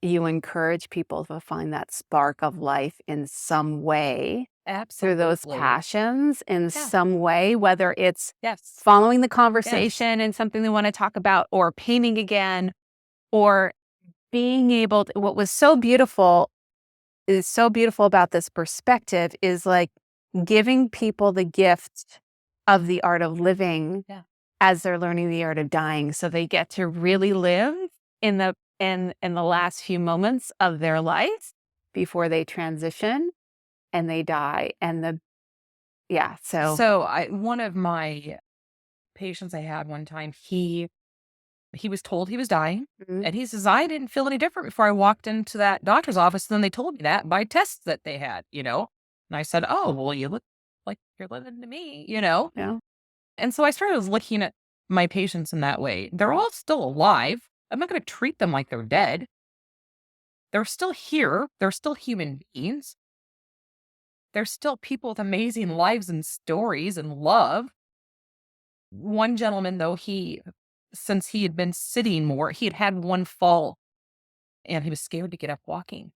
you encourage people to find that spark of life in some way through those Absolutely. passions in Yeah. some way, whether it's Yes. following the conversation and something they want to talk about, or painting again, or being able to, what was so beautiful is so beautiful about this perspective is like giving people the gift of the art of living Yeah. as they're learning the art of dying, so they get to really live in the last few moments of their life before they transition and they die. And yeah, so So one of my patients I had one time, he was told he was dying, mhm, and he says, "I didn't feel any different before I walked into that doctor's office, and then they told me that by tests that they had," you know? And I said, "Oh, well, you look like you're living to me," you know? yeah, And so I started looking at my patients in that way. They're all still alive. I'm not gonna treat them like they're dead. They're still here. They're still human beings. They're still people with amazing lives and stories and love. One gentleman, though, since he had been sitting more, he had had one fall and he was scared to get up walking.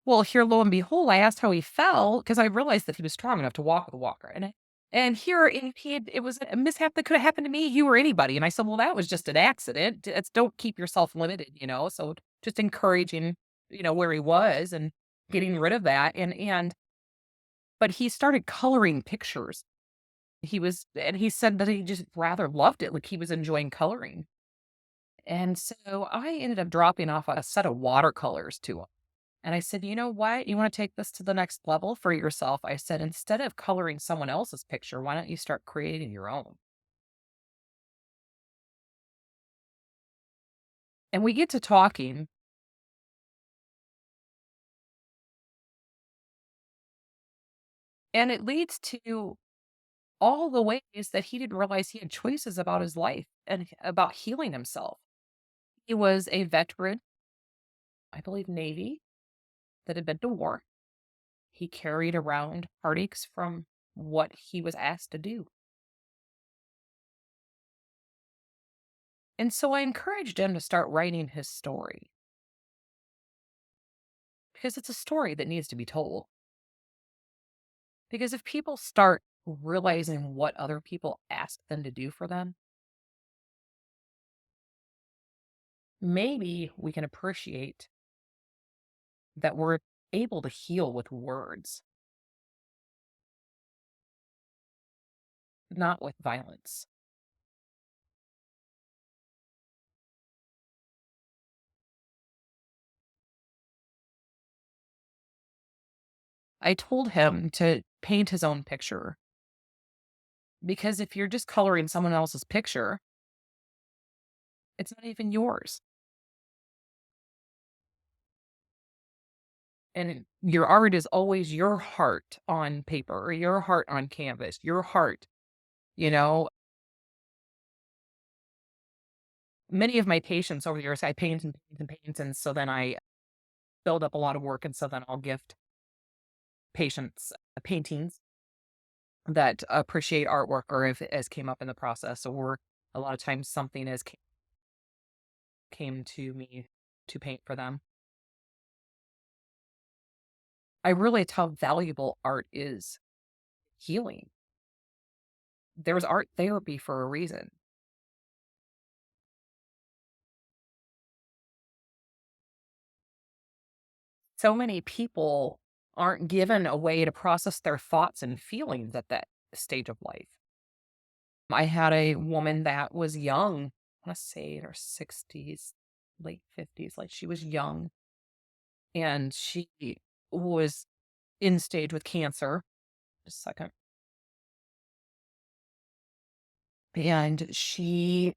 Well, here, lo and behold, I asked how he fell because I realized that he was strong enough to walk with a walker. And here, it was a mishap that could have happened to me, you, or anybody. And I said, well, that was just an accident. Don't keep yourself limited, you know? So just encouraging, where he was and getting rid of that. But he started coloring pictures. And he said that he just rather loved it. Like he was enjoying coloring. And so I ended up dropping off a set of watercolors to him. And I said, you know what? You want to take this to the next level for yourself? I said, instead of coloring someone else's picture, why don't you start creating your own? And we get to talking, and it leads to all the ways that he didn't realize he had choices about his life and about healing himself. He was a veteran, I believe, Navy, that had been to war. He carried around heartaches from what he was asked to do. And so I encouraged him to start writing his story because it's a story that needs to be told. Because if people start realizing what other people ask them to do for them, maybe we can appreciate that we're able to heal with words, not with violence. I told him to paint his own picture because if you're just coloring someone else's picture, it's not even yours. And your art is always your heart on paper or your heart on canvas, your heart, you know. Many of my patients over the years, I paint and paint and paint. And so then I build up a lot of work. And so then I'll gift patients paintings that appreciate artwork or if it has came up in the process, or a lot of times something has came to me to paint for them. I realized how valuable art is healing. There's art therapy for a reason. So many people aren't given a way to process their thoughts and feelings at that stage of life. I had a woman that was young, I want to say in her 60s, late 50s, like she was young, and she was in stage with cancer. Just a second. And she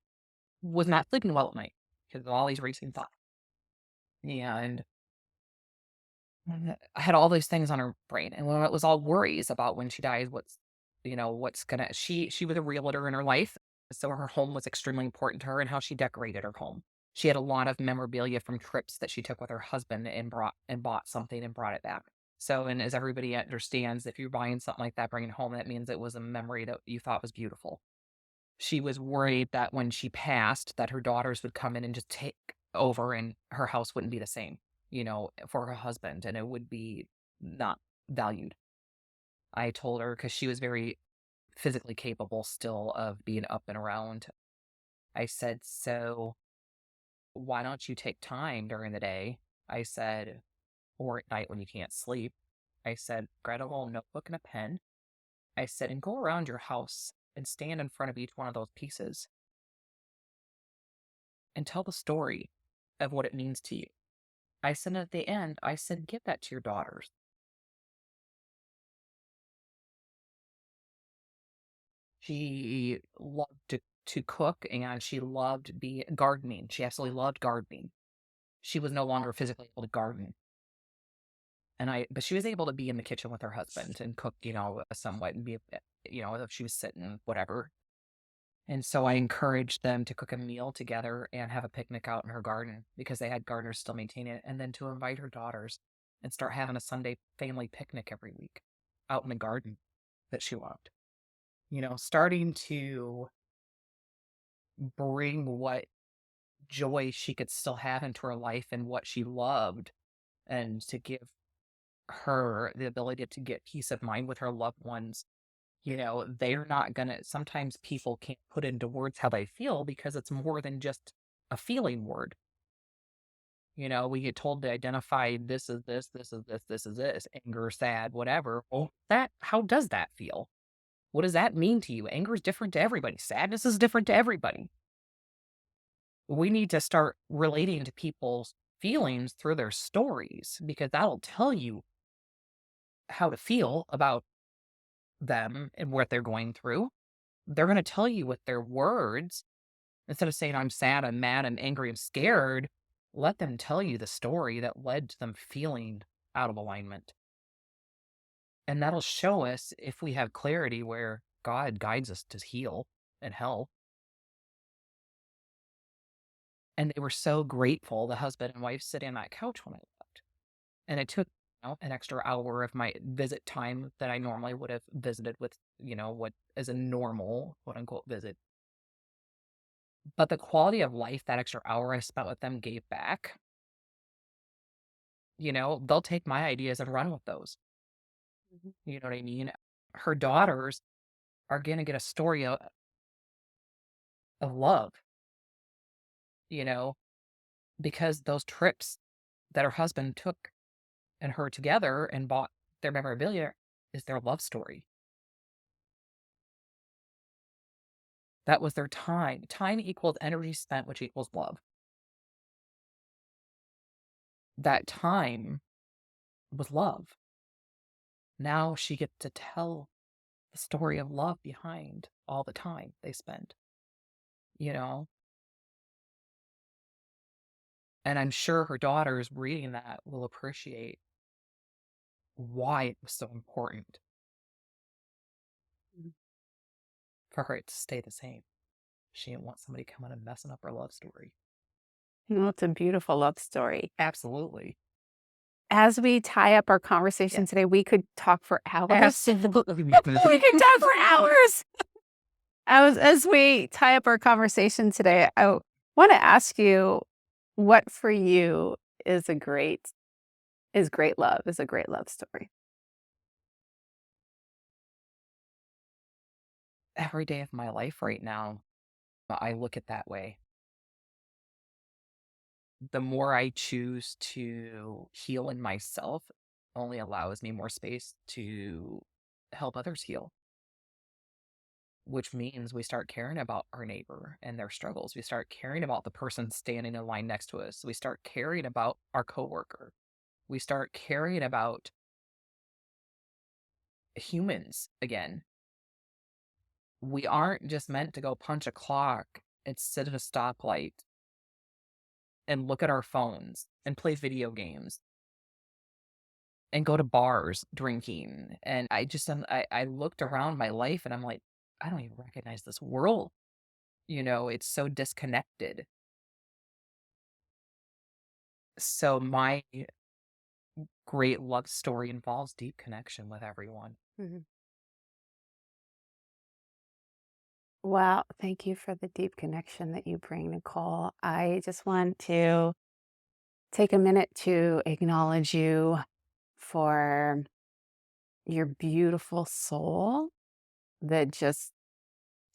was not sleeping well at night because of all these racing thoughts. And I had all these things on her brain. And when it was all worries about when she dies, what's gonna she was a realtor in her life. So her home was extremely important to her and how she decorated her home. She had a lot of memorabilia from trips that she took with her husband and bought something and brought it back. So, and as everybody understands, if you're buying something like that, bringing it home, that means it was a memory that you thought was beautiful. She was worried that when she passed, that her daughters would come in and just take over and her house wouldn't be the same, for her husband, and it would be not valued. I told her because she was very physically capable still of being up and around. I said, "So why don't you take time during the day?" I said, "Or at night when you can't sleep." I said, "Grab a little notebook and a pen." I said, "And go around your house and stand in front of each one of those pieces and tell the story of what it means to you." I said at the end, I said, give that to your daughters. She loved to cook and she loved gardening. She absolutely loved gardening. She was no longer physically able to garden. But she was able to be in the kitchen with her husband and cook, somewhat and if she was sitting, whatever. And so I encouraged them to cook a meal together and have a picnic out in her garden because they had gardeners still maintain it. And then to invite her daughters and start having a Sunday family picnic every week out in the garden that she loved. Starting to bring what joy she could still have into her life and what she loved, and to give her the ability to get peace of mind with her loved ones. They're not gonna, sometimes people can't put into words how they feel because it's more than just a feeling word. We get told to identify this is this, this is this, this is this, anger, sad, whatever. Well, how does that feel? What does that mean to you? Anger is different to everybody. Sadness is different to everybody. We need to start relating to people's feelings through their stories because that'll tell you how to feel about them and what they're going through. They're going to tell you with their words instead of saying, I'm sad, I'm mad, I'm angry, I'm scared. Let them tell you the story that led to them feeling out of alignment. And that'll show us if we have clarity where God guides us to heal and help. And they were so grateful, the husband and wife, sitting on that couch when I left. And it took an extra hour of my visit time that I normally would have visited with, what is a normal quote unquote visit. But the quality of life that extra hour I spent with them gave back. They'll take my ideas and run with those. Mhm. You know what I mean? Her daughters are going to get a story of love, you know, because those trips that her husband took and her together and bought their memorabilia is their love story. That was their time. Time equals energy spent, which equals love. That time was love. Now she gets to tell the story of love behind all the time they spent, you know? And I'm sure her daughters reading that will appreciate why it was so important Mhm. for her to stay the same. She didn't want somebody coming and messing up her love story. It's a beautiful love story. Absolutely. As we tie up our Yeah. conversation today, we could talk for hours. Absolutely. We could talk for hours. As we tie up our conversation today, I want to ask you what for you is great love, is a great love story. Every day of my life right now, I look at that way. The more I choose to heal in myself only allows me more space to help others heal, which means we start caring about our neighbor and their struggles. We start caring about the person standing in line next to us. We start caring about our coworker. We start caring about humans again. We aren't just meant to go punch a clock and sit at a stoplight and look at our phones and play video games and go to bars drinking. And I looked around my life and I'm like, I don't even recognize this world. It's so disconnected. So my great love story involves deep connection with everyone. Mhm. Well, thank you for the deep connection that you bring, Nicole. I just want to take a minute to acknowledge you for your beautiful soul that just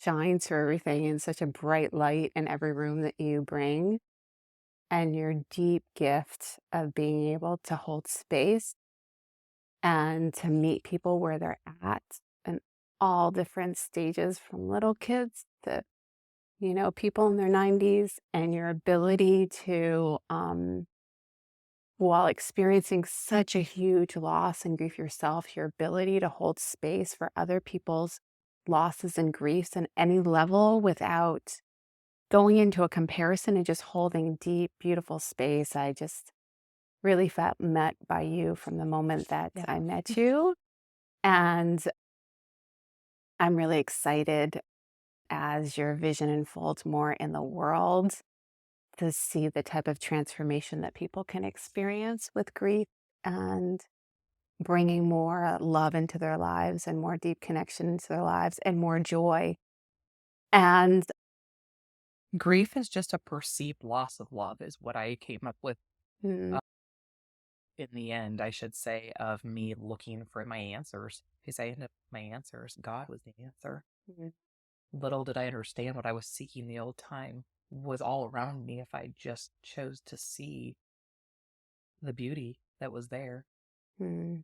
shines through everything in such a bright light in every room that you bring, and your deep gift of being able to hold space and to meet people where they're at in all different stages, from little kids to people in their 90s, and your ability to while experiencing such a huge loss and grief yourself, your ability to hold space for other people's losses and griefs in any level without going into a comparison and just holding deep, beautiful space. I just really felt met by you from the moment that Yeah. I met you. And I'm really excited as your vision unfolds more in the world to see the type of transformation that people can experience with grief and bringing more love into their lives and more deep connection into their lives and more joy. And Grief is just a perceived loss of love, is what I came up with mm, uh, in the end, I should say, of me looking for my answers. Because I ended up with my answers. God was the answer. mm, Little did I understand what I was seeking the old time was all around me if I just chose to see the beauty that was there. mm.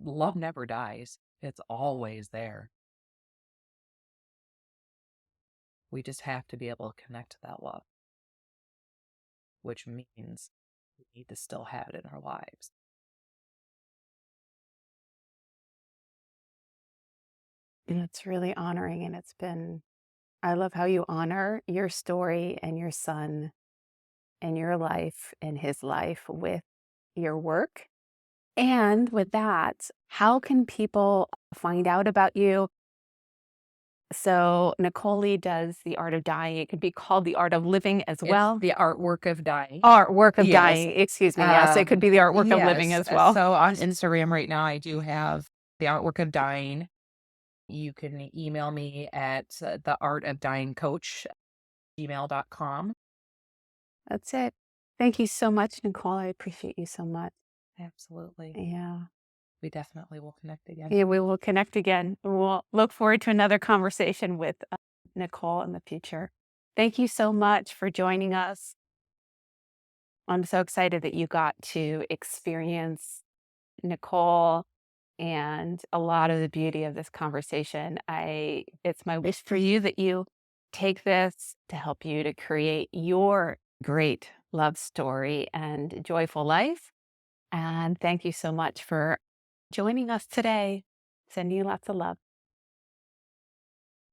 Love never dies, it's always there. We just have to be able to connect to that love, which means we need to still have it in our lives. And it's really honoring. And I love how you honor your story and your son and your life and his life with your work. And with that, how can people find out about you? So Nicole Leigh does the art of dying. It could be called the art of living as It's well. the artwork of dying. Artwork of Yes. dying, excuse me. Yes, it could be the artwork of living Yes. as well. So on Instagram right now, I do have the artwork of dying. You can email me at the art of dying coach gmail.com. That's it. Thank you so much, Nicole. I appreciate you so much. Absolutely. Yeah. We definitely will connect again. Yeah, we will connect again. We'll look forward to another conversation with Nicole in the future. Thank you so much for joining us. I'm so excited that you got to experience Nicole and a lot of the beauty of this conversation. It's my wish for you that you take this to help you to create your great love story and joyful life. And thank you so much for joining us today. Sending you lots of love.